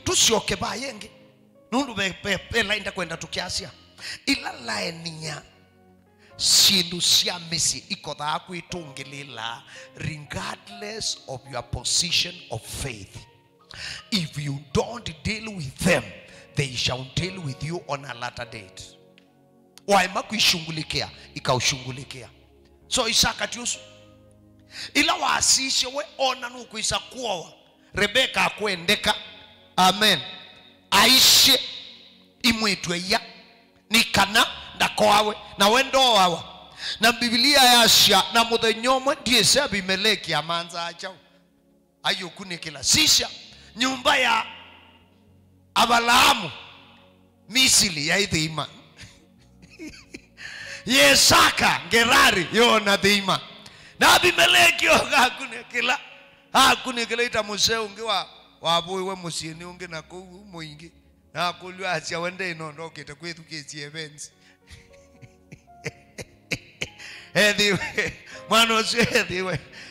Tusioke bayenge. Nundu bela inda kwenda tukiasia. Ila laenia sindu sia misi ikodha kuitungilila regardless of your position of faith. If you don't deal with them, they shall deal with you on a later date. Waima kuishungulikia ikaushungulikia. So Isaka tiusu ila waasishe we ona nuku isakuwa Rebeka akuendeka. Amen. Aishe imwetwe ya nikana ndakoawe na wendo wawa na Biblia yasha na mudhenyomo ndiye sabi Meleki amanza achao ayo kunikila sisha nyumba ya Abalaamu Misili ya idhima Yesaka Gerari yona dhima na Abimeleki hakunikila ita museo ungiwa wabuwe musieni ungi na kuhu mwingi na kulwa asia wende inonoke takwethu kesi events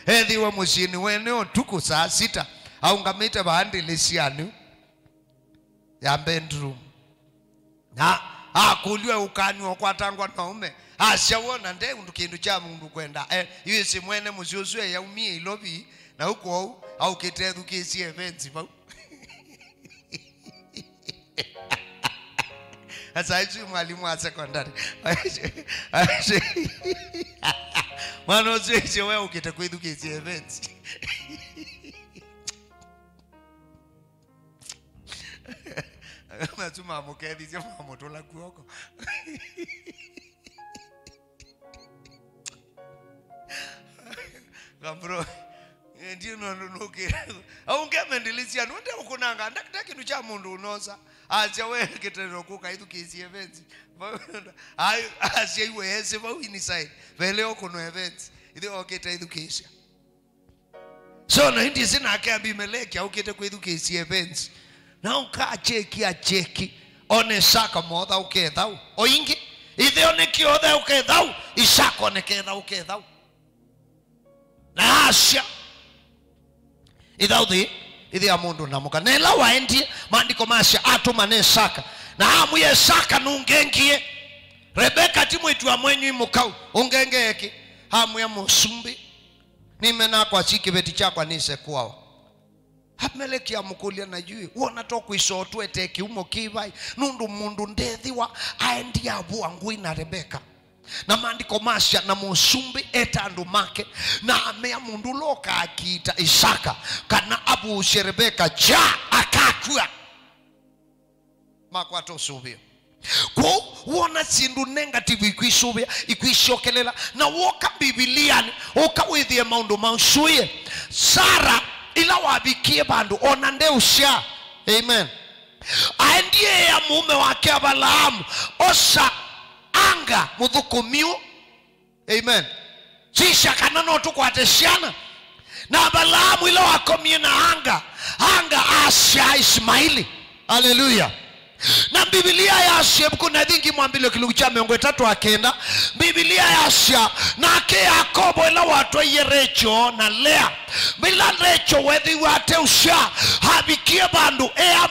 Hedhiwe musieni wene tuku saa 6 au ngamite bahandi lisianu ya bedroom na kulwa ukanywa kwa tangwa na ume ashaona nde undukindu cha mundu kwenda yesi mwene musioswe ya umie ilobi na huko au kitethu kesi events ba asa hizo mwalimu wa secondary mano sisi wewe ukitakwithu kesi events kama tuma mukedi sio mamotola kuoko Gambro ndio nonoke au ngemendelisia nonde ukunanga ndakitaki nucha mundu unosa acha wewe kitero kuka itu kesi events acha iwe hese ba inside vele okuno events ile oketa education. So na hindi sina akabi Meleki au kete kwa education events na uka cheki one Isaka modha ukethau oingi ithe one kiothe ukethau Isaka one kethau ukethau na Asha idhaudhi idhi ya mundu na muka nela waendie maandiko masha atuma ne Isaka na amu ya Isaka nungengie Rebeka timwetu wa mwenyu mukau ungengeki hamu ya musumbi nimena kwa chiki beti chakwa nise kwao Abimeleki ya mukulia na jui uona toku isotu eteki umo kivai nundu mundu ndethiwa aendi abu angui na Rebeka na maandiko masha na musumbi etandu make na amea mundu loka akita Isaka kana abu Rebeka ja akakua makwato subio kwa uona sindu negative ikwishokelela na woka Biblia oka withie maundu mausuye Sara ila wabikie bandu ona ndeusha. Amen. Aendie ya mume wake Abalaamu osa anga muthukumio. Amen. Sisha kanano tukwateshana na Abalaamu ila wakomie na anga Asha Ismaili. Hallelujah. Na Biblia ya Asha kuna dhingi mwambilo kilukucha miongo 3 akenda Biblia ya Asha na ke Yakobo ila watu Recho na Lea bila Recho wedhi wate usha habikie bandu ea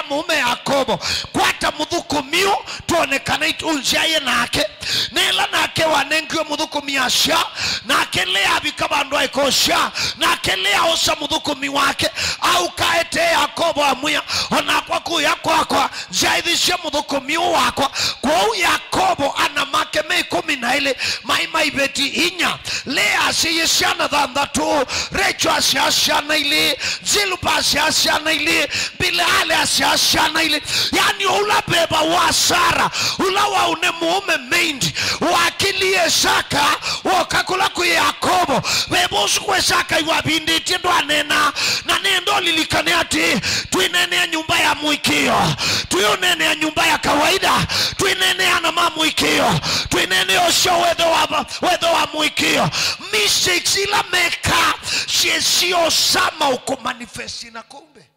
muume Yakobo kwata muthukumio tuonekana itunjaye nake nela nake wanengio mudhukumi Asha nake Lea bikabandu aikosha nake Lea osa mudhukumi wake au kaete Yakobo amuya onakwa kuya kwa zaidhisha mudhukumi wakwa kwa Yakobo ana make me 12 maimai beti inya Lea asiyeshana dhandatu Recho asiyashana ili Zilpa asiyashana ili Bilhale asiyashana ili yani ula beba wa Sara ula wa une muume meindi wakili Isaka wakakula ku Yakobo bebosu kwa Isaka iwabindi tiendo anena na nendo lilikane ati tuinene nyumba ya mwikio tuyonene nyumba ya kawaida meka twinene ana mamwikio twinene osho wedo wa mwikio mistakes ila meka sio sama uko manifest na kumbe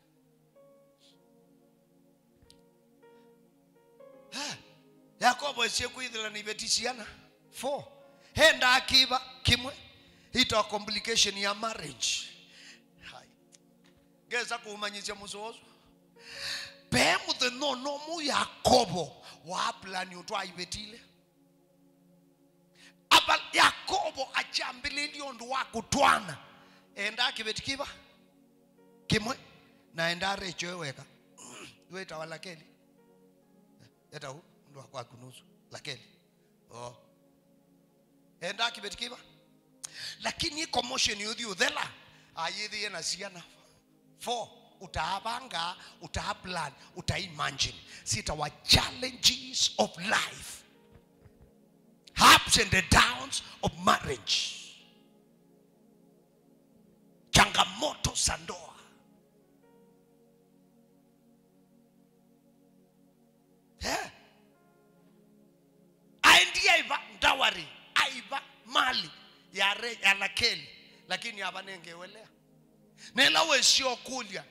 Yakobo sikuithila ni betisiana 4 henda akiba kimwe ito complication ya marriage hai geza kumanyizia muzozo pemu the no mu Yakobo wa plan utwa ibetile aba Yakobo achambililio ndo wakutwana enda kibetikiba kimwe na enda recho weka weta wala keli eta hu ndo kwa kunusu lakeli enda kibetikiba lakini commotion yudhi udhela ayithi na siana 4 utaabanga utaaplan utaimagine sita wa challenges of life ups and the downs of marriage changamoto za ndoa aiva ndawari aiva mali ya Rakeli lakini abanengewelea nela wesio kulia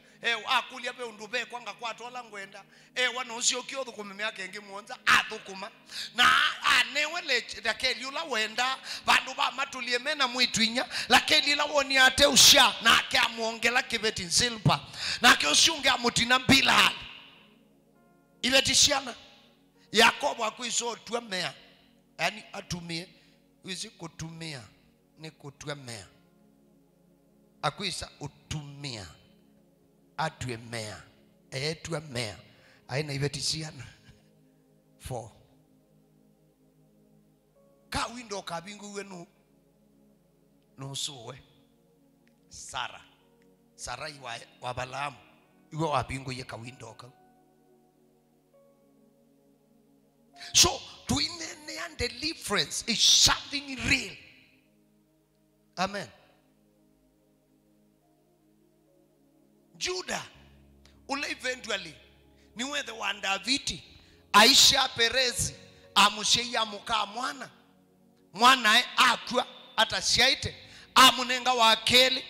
akulia be undube kwanga kwatola ngwenda wana usio kiotho kumeme yake ngimuonza athukuma na anewele Rakeli ula wenda bandu ba matulie mena mwitwinya Rakeli la woni ate usha na akamuongela kibeti silpa na akiushunge amutina bila ibetishana Yakobo akuiso twemea yani atumie wizi kutumia ni kutwemea akuisa utumia atwemea twemea aina ibetisiana 4 ka windo kabingu wenu nusuwe Sara wa Balaam iwe wabingu ye ka windo ka so twinene and deliverance is something real. Amen. Judah ule eventually niwe the one David Aisha Perezi amusheya muka mwana akwa atashaite amunenga wa Akeli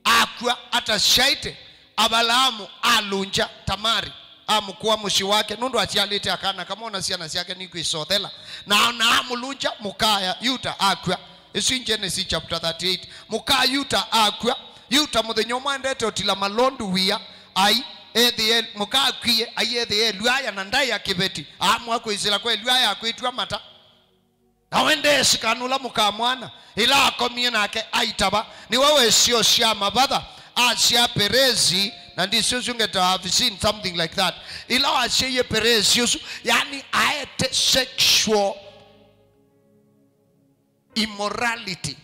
akwa atashaite Abalamu alunja Tamari amukuwa mushi wake nundu achialite akana kama ona siana siake ni kuisothela na amulunja mukaya Yuta akwa isi Genesis chapter 38 mukaya Yuta akwa Yuta muthenyo mandete otila malondu wia ai ethiel mukaya kwiye ai ethiel luaya na ndai ya kibeti amwa kuizila kwa luaya akuitwa mata na wende sikanula mukaya mwana ila akomie nake aitaba ni wewe sio shama baba Asia Perezi na ndisio zungeta have seen something like that ila asheye Perezi yusu yani aete sexual immorality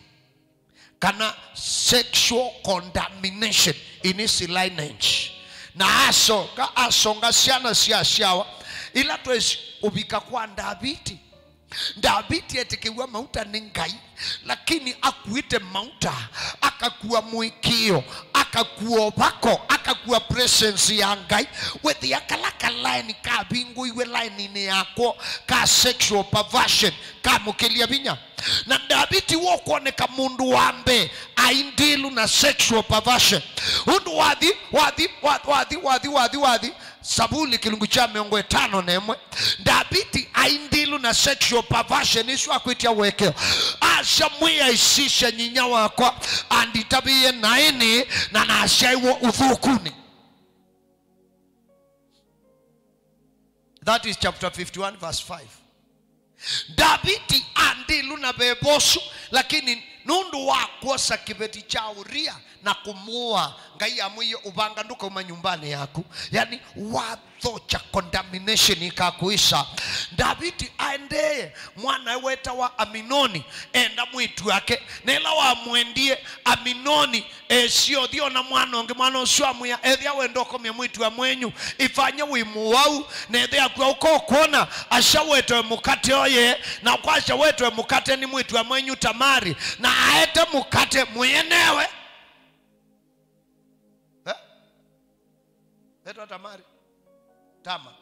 kana sexual contamination in his lineage na asonga siana siashawa ila tuwezi ubika kwa David etekewa mauta ningai lakini akuite mauta akakuwa mwikio akakuwa bako akakuwa presence ya ngai wethi akalaka line ka bingu iwe line ni yako ka sexual perversion ka mukelia binya na David wokuoneka mundu wambe aindilu na sexual perversion undu wadhi Sabuli kilungu cha miongo 5 nemwe David aindilu na sexual perversion isu akwitia wekeo asha mwia isisha nyinya wako anditabiye naini na nashaiwo uthukuni. That is chapter 51 verse 5. David andilu na bebosu lakini nundu wakosa kibeti cha Uria na kumua ngai amuye ubanga nduka umanyumbani yaku yani wadho cha contamination ikakuisha David aendeye mwana weta wa Aminoni enda mwitu yake nela wa muendie Aminoni sio dio na mwana onge mwana oswamu ya ethia wendoko mya mwitu ya mwenyu ifanye wimu wau na ethia kwa uko kuona asha weto mukate oye na kwa asha weto mukate ni mwitu ya mwenyu Tamari na aete mukate mwenewe Eto Tamari Tama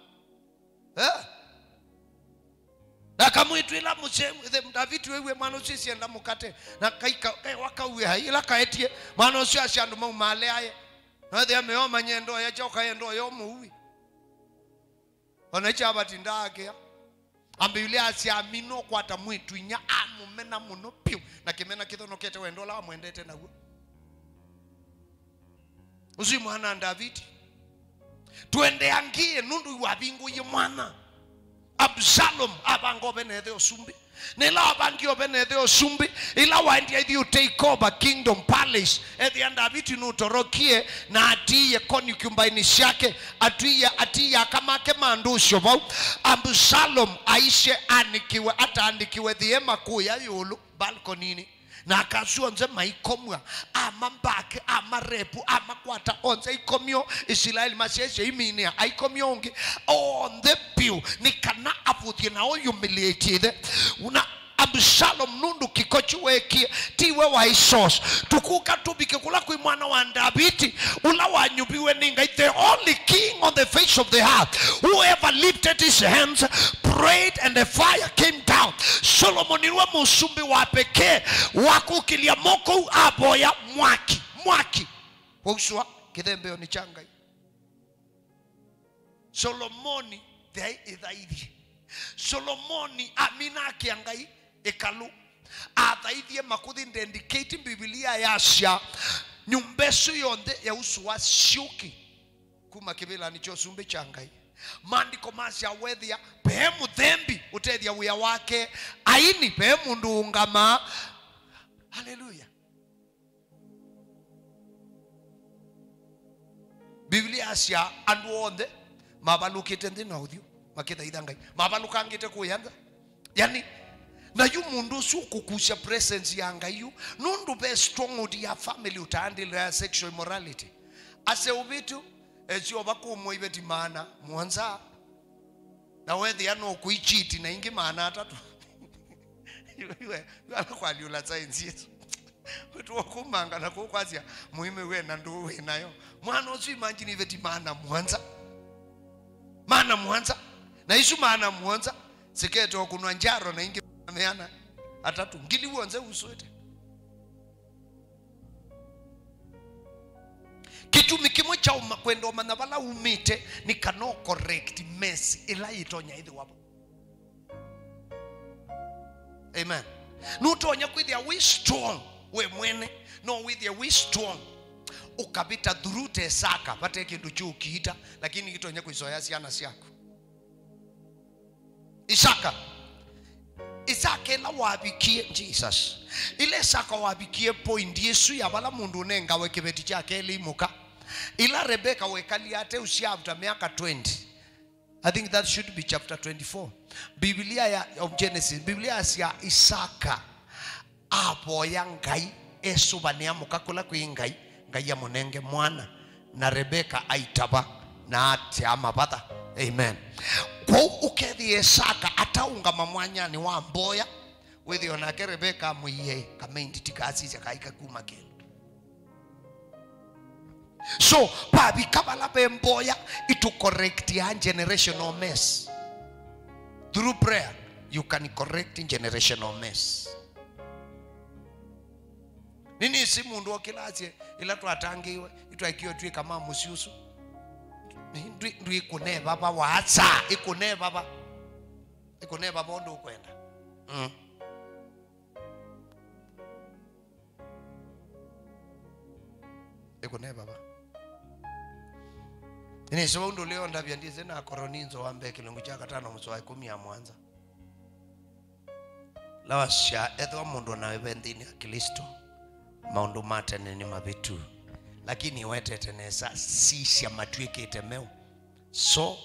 na kamwitwila musemu the David wewe mwana ucio enda mukate na kaika wakauwe haila kaetie mwana ucio aciandu mau male aye na the ameoma nyendo ya joka yendo yo muwi ona chabati ndake ambe yule asiamino kwata mwitu inya amumena muno piu na kimena kithono kete wendo la mwendete naguo uzi mwana David twende angie nundu wa bingu ye mwana Absalom abango benede osumbi nela abangio benede osumbi ila waendia you take over kingdom palace the David nutorokie na atiye concubine shake atiye kamake mandusho bau Absalom aishe anikiwe ataandikiwe dhiema kuu ya yulu balkonini na akasua nze maikomwa amambake amarepu amakwata onze ikomyo Israeli masese iminia aikomyo onge on the pew nikana avuthie na humiliate una Absalom nundu kikochu weki tiwe wa isos tukuka tubike kula kwa mwana wa David ula wanyubiwe ninga the only king on the face of the earth whoever lifted his hands prayed and the fire came down. Solomon niwe musumbi wa pekee wakukilia moko aboya mwaki wauswa kithembeo ni changa Solomoni idhaidhi Solomoni amina akiangai ekalu athaidhie makuthi indicating Biblia yasha nyumbesu yonde ya uswa shuki kuma kibila nicho sumbe changai mandiko masya wethia pehemu thembi utethia wia wake aini pehemu ndungama haleluya Biblia asya andu onde mabalukite ndina uthio makithaitha ngai mabalukangite kuyanza yani na yu mundu sukukusha presence ya ngai yu nundu be strong udi ya family utahandle sexual immorality ase ubitu ezio bakumwe ibeti mana mwanza na wethi ano kuichiti na ingi mana atatu iwe kwali ula science yesu wetu wakumanga na kukwazia muhime we na ndu we nayo mwana usi imagine ibeti mana mwanza na isu mana mwanza siketo kunwa njaro na ingi meana atatu ngili uonze uswete kitumi kimwe cha kwendo manabala umite ni kano correct mess ila itonya ithi wapo amen nutonya kwithia we strong we mwene no withia we strong ukabita dhurute saka pate kindu chukiita lakini kitonya kuizoya siana siako Isaka la wabikie Jesus ile saka wabikie point Yesu ya bala mundu nenga wekebeti chake limuka ila Rebeka wekali ate usiafta miaka 20 I think that should be chapter 24 Biblia ya of Genesis Biblia ya Isaka apo ya ngai esubania mukakula kuingai ngai ya munenge mwana na Rebeka aitaba na ati amabata amen kwa ukethi Isaka ataunga mamwanya ni wa mboya wethi onake Rebeka muiye kamendi tikasisya kaika kuma kile so babi kabala be mboya itu correct ya generational mess through prayer you can correct generational mess nini si mundu okilazie ila twatangiwe itwaikio twi kama musiusu ndui kune baba waatsa ikune baba ndo kwenda ikune baba nini so ndo leo ndabya ndize na koroninzo wambe kilungu cha 5 mso wa 10 ya Mwanza lawasha etho mundu na wendini ya Kristo maundu matene ni mabitu lakini wetete nesa sisya matwekete meu so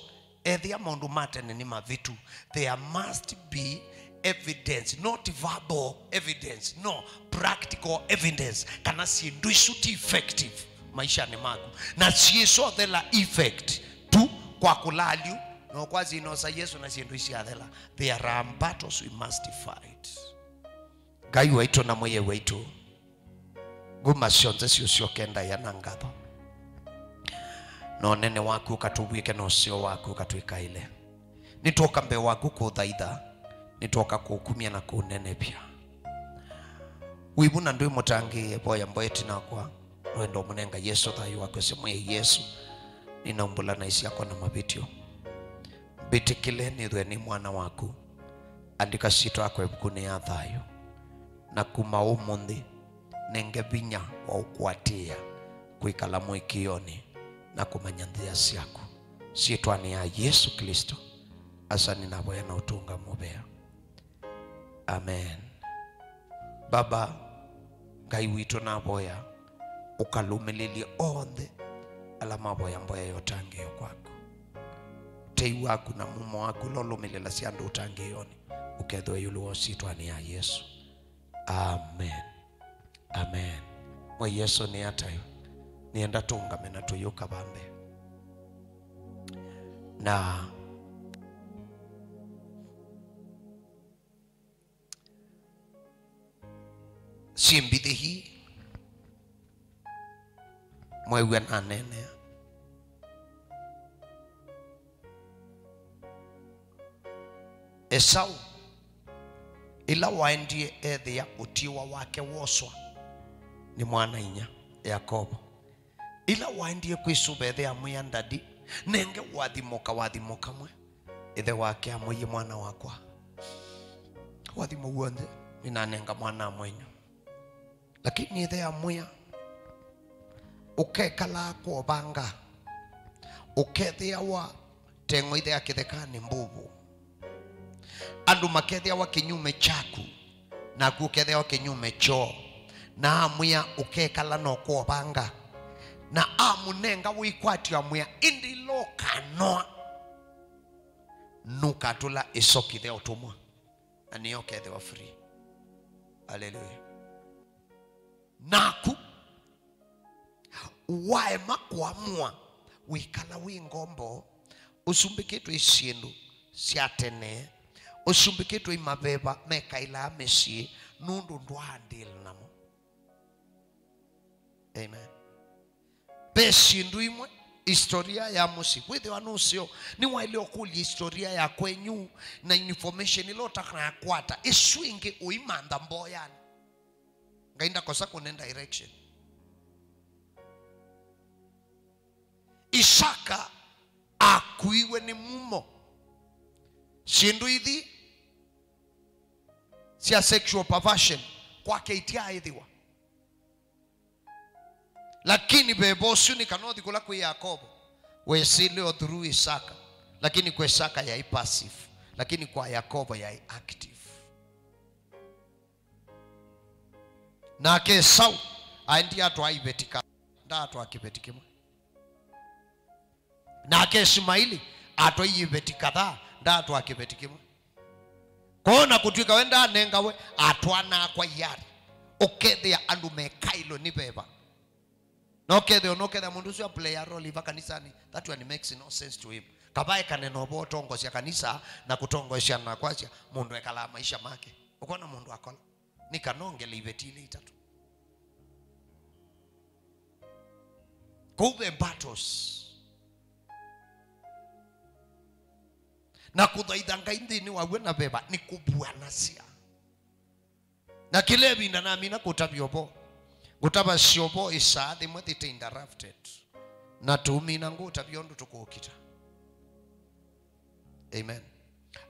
ethia maundu matene ni mabitu there must be evidence not verbal evidence no practical evidence kana si nduisuti effective maisha ni magu na sieso thela effect tu kwa kulaliu no kwazi inosa Yesu na siendu isi athela there are battles we must fight gai waito na moye waito guma sionze sio kenda yanangatho no nene waku katubwike no sio waku katwika ile nitoka mbe waku kuthaitha nitoka kuhukumia na kunene pia wibuna ndui mutangi boya mboeti na kwa wendo munenga Yesu thayu wako semwe Yesu ninaumbula na isi yako na mabitio bitikile nithwe ni mwana waku andika sito yako ebukuni ya thayu na kuma umundi nenge binya wa ukwatia kuikala mwikioni na kumanyanthia siako sitwani ya Yesu Kristo asani na boya na utunga mubea. Amen. Baba Ngai witu na boya ukalumililie onde alama boya mboya yotange kwako tei waku na mumo waku lolumilela siandu utange yoni ukethwe yulu ositwani ya Yesu. Amen. Amen. Mwa Yesu ni atayo nienda tungame na tuyuka bambe na simbithi hii mwewe na nene Esau ila waendie ethia utiwa wake woswa ni mwana inya Yakobo ila waendie kwisuba ethia muyandadi nenge wathimoka mwe ithe wake amuye mwana wakwa wathimo wonde ninanenga mwana mwenyu lakini ithe amuya ukekala kwa banga ukethia wa tengo ithe akithekani mbubu andu makethia wa kinyume chaku na kukethia wa kinyume cho na amuya ukekala no kwa banga na amunenga wikwati amuya indi lokanoa nukatula isokithe utumwa na niyo kethe wa free. Hallelujah. Naku waema kuamua wikala wingombo usumbikitwe isiendu siatene usumbikitwe imabeba mekaila mesie nundu ndwandil namo. Amen. Pesindu imwe historia ya musi withe wanusio ni waile okuli historia ya kwenyu na information ilota kana kwata iswingi uimanda mboyani ngainda kosa kunenda direction. Isaka akuiwe ni mumo sindu ithi sia sexual perversion kwake itia ithiwa lakini bebosu ni kanodi kula kwa Yakobo wesilio through Isaka lakini kwa Isaka ya passive lakini kwa Yakobo ya active na ke Esau aindi atu aibetika ndatu akibetikimwe na ke Ismaili atu aibetika da ndatu akibetikimwe kona kutwika wenda nengawe atwana kwa yari okethia andu mekailo ni beba no kethe mundu cio play a role iva kanisani that one makes no sense to him kabae kaneno botongo cia kanisa na kutongoesha na kwacia mundu ekala maisha make ukona mundu akola ni kanongele ivetile itatu kube battles na kudhaidanga indini wawe na beba ni kubuana sia na kilebi na nami na kutabiobo gutaba siobo isathi mwethite interrupted na tumina nguta biondu tukukita. Amen.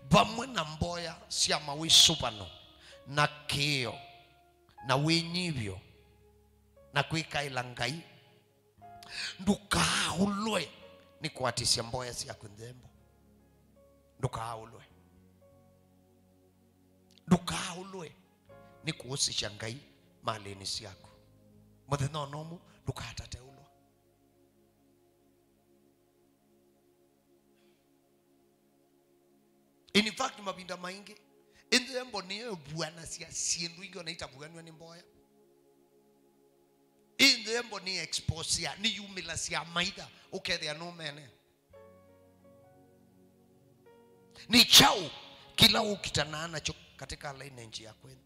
Bamwe na mboya sia mawisupano na kio na winyivyo na kwikaila ngai ndukaulwe ni kuatisia mboya sia kunzembo ndukaulwe ni kuhusisha ngai maleni siako muthenya nomu ndukatateulwa. In fact mabinda maingi inzembo niyo buana sia siendu ingi wanaita buanwa ni mboya inzembo ni exposia ni yumila sia maida ukethia numene ni chau kila ukitana nacho katika line nchi ya kwenu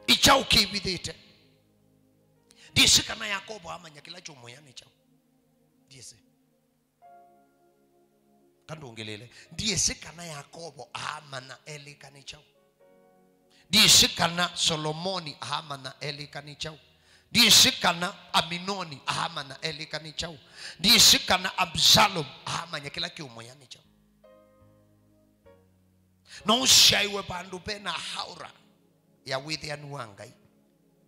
ichau kibithite disi kana Yakobo amanya kila chomo yani chau disi kandungelele ndiye sikana Yakobo amana Eli kanichau ndiye sikana Solomoni amana Eli kanichau ndiye sikana Aminoni amana Eli kanichau ndiye sikana Absalom amanya kila kiumo yanichau no shaiwe bandu pena haura ya withianu wangai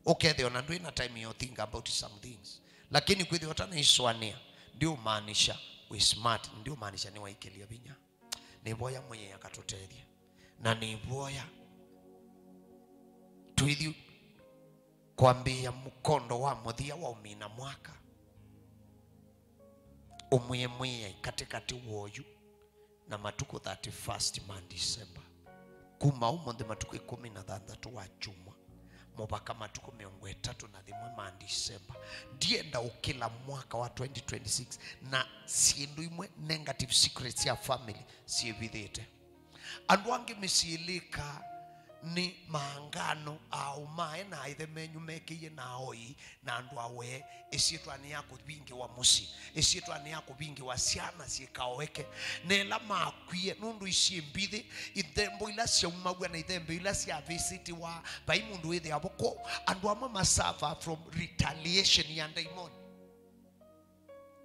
okay they on doing a time you think about some things lakini kwithi watana iswania ndio maanisha we smart ndio maanisha ni waikelia binya ni boya mwenye yakatutethia na ni boya tuithi kwambia mkondo wa muthia wa umina mwaka umwe katikati woyu na matuko 31st man December kuma umonde matuko 16 wa juma mubaka matuko 31 man December ndienda ukila mwaka wa 2026 na sindu imwe negative secrets ya family siebithite andu wangi misilika ni maangano au maena ithe menyu mekiye na oi na andu awe esietwani yako bingi wa musi esietwani yako bingi wa siana sikaweke nela makwie nundu isiembithi ithembo ila cia umagwa na ithembo ila cia visit wa bai mundu ithe aboko andu amwe masafa from retaliation ya daimon.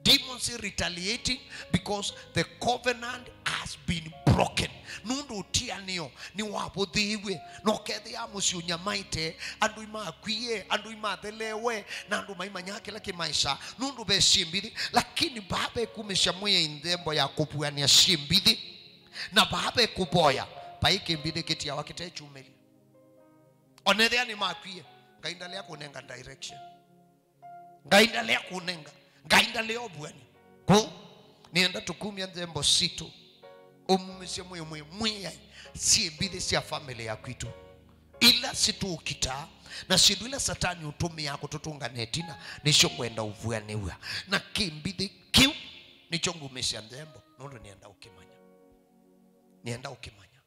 Demons are retaliating because the covenant has been broken. Nundu tianio ni wabodhiwe no kethe ya musi unyamaite andu imakwie andu imathelewe na andu maimanyake laki maisha nundu be shimbithi lakini babe kumesha mwe indembo ya kupuania shimbithi na babe kuboya paike mbide kitia wakite chumeli onethea ni makwie ngaindalea kunenga direction ngaindalea kunenga ngaindalea obwani ko nienda tukumia ndembo sito umumisye mwe si mbide sia family ya kwitu ila situ ukita na sindu ila satani utumi yako tutunga netina nisho kwenda uvuanewa na kimbide kiu nicho ngumisya ndembo nondo nienda ukimanya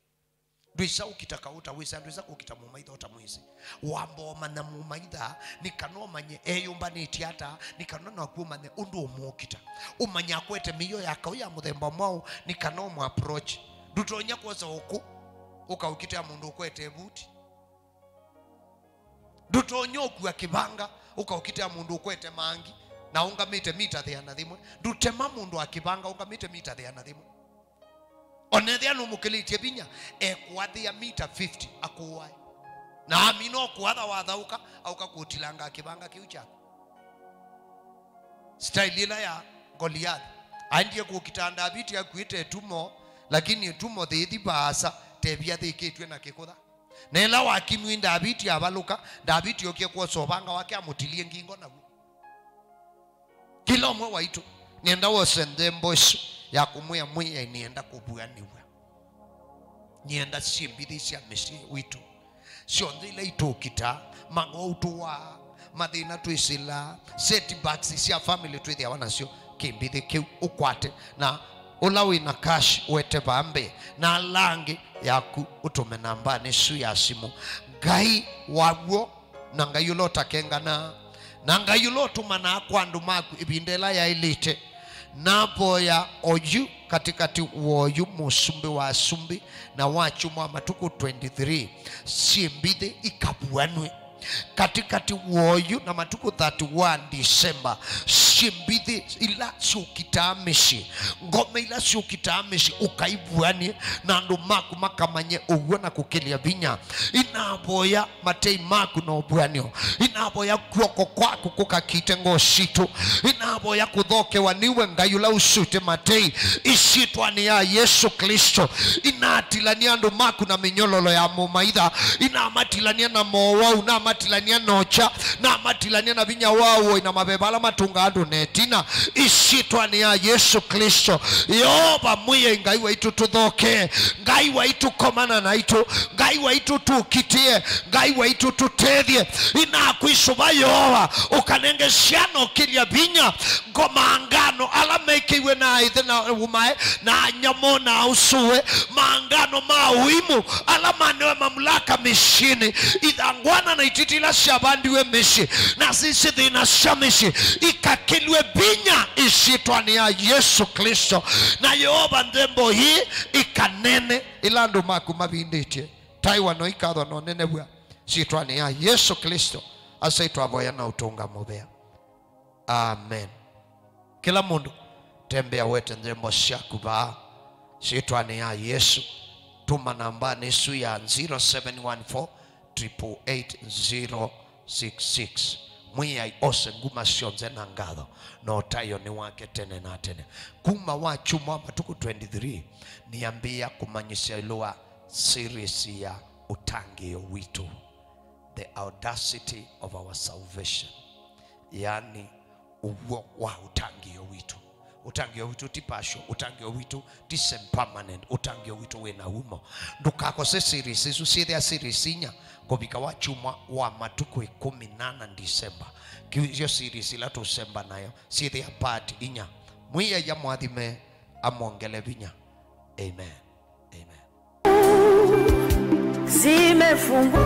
Duisa ukitaka utawisa duisa ukita mumaitha utamwisi wamboma na mumaitha nikanomanye eyumba nitiata nikanona kumane undu umukita umanya kwete miyo yaka ya muthemba mwao nikanomu approach dutonya koza uku ukaukita ya mundu kwete buti dutonya okua kibanga ukaukita ya mundu kwete mangi na ungamite mita thea thimwe dutema mundu akibanga ungamite mita thea thimwe onethia no mukilitie binya ekwathia mita 50 akuwai na amino kuatha wathauka auka kutilanga akibanga kiu chako style ila ya Goliath andie kukitanda biti ya kuite tumo lakini tumo thithi basa tebia thikitwe na kikutha nela wakimwinda biti abaluka David yokie kwa sobanga wake amutilie ngingo na kila mwe waitu nienda wosende mboshi ya kumwea mwe nienda kubuaniwa nienda simbithi cia mesi witu cionthe ile itokita mago utuwa mathina twisila setbacks cia family twithia wanacio kimbithi kiu ukwate na ula wina cash wete bambe na langi yaku utume namba nesu ya simu ngai waguo na ngai ulota kengana na ngai ulotuma na kwandu maku ibindela ya ilite napo ya oju katikati woyu musumbi wa sumbi na wachuma matuku 23 simbide ikabuanwe katikati woyu na matuku 31 December simbide ila siukitamishi ngome ila siukitamishi ukaibuani na ndo maku makamanye uwe na kukilia vinya inaboya matei maku na ubuanio inaboya kuoko kwaku kuka kitengo shito inaboya kudhoke waniwe ngayula usute matei ishitwa ni ya Yesu Kristo inatilania ndo maku na minyololo ya mumaitha inamatilania na mowau na matilania nocha na matilania na vinya wao ina mabebala matunga ando netina ishitwa ni ya Yesu Kristo yoba mwiye ngaiwe itutudhoke ngai ngai waitu komana naitu ngai waitu tukitie ngai waitu tutethie ina kwishuba yoa ukanenge shiano kilia binya ngoma ngano ala mekiwe na ithe na umae na nyamo na usuwe maangano mauimu ala manewe mamlaka mishini idangwana na ititila shabandiwe mishi na sisi dhina shamishi ikakilwe binya ishitwa ni ya Yesu Kristo na Yehova ndembo hii ikanene ilandu maku mabinditie taiwa no ikadho no nene bwa shitwa ni ya Yesu Kristo asaitwa voya na utunga mubea. Amen. Kila mundu tembea wete ndembo shakuba shitwa ni ya Yesu. Tuma namba nisu ya 0714 888 066 mwia ose nguma sionze na ngadho no tayo ni wake tene na tene kuma wachu mwamba tuku 23 niambia kumanyisha ilua series ya utangio witu, the audacity of our salvation, yani uwo wa utangio witu. Utangio witu tipasho, utangio witu tisem permanent, utangio witu wena umo ndukako se series isu sithia series inya kobika wachuma wa matuku 18 Disemba kizio series ila tusemba nayo sithia part inya mwiya ya mwathime amongele vinya. Amen. Amen. Zimefungu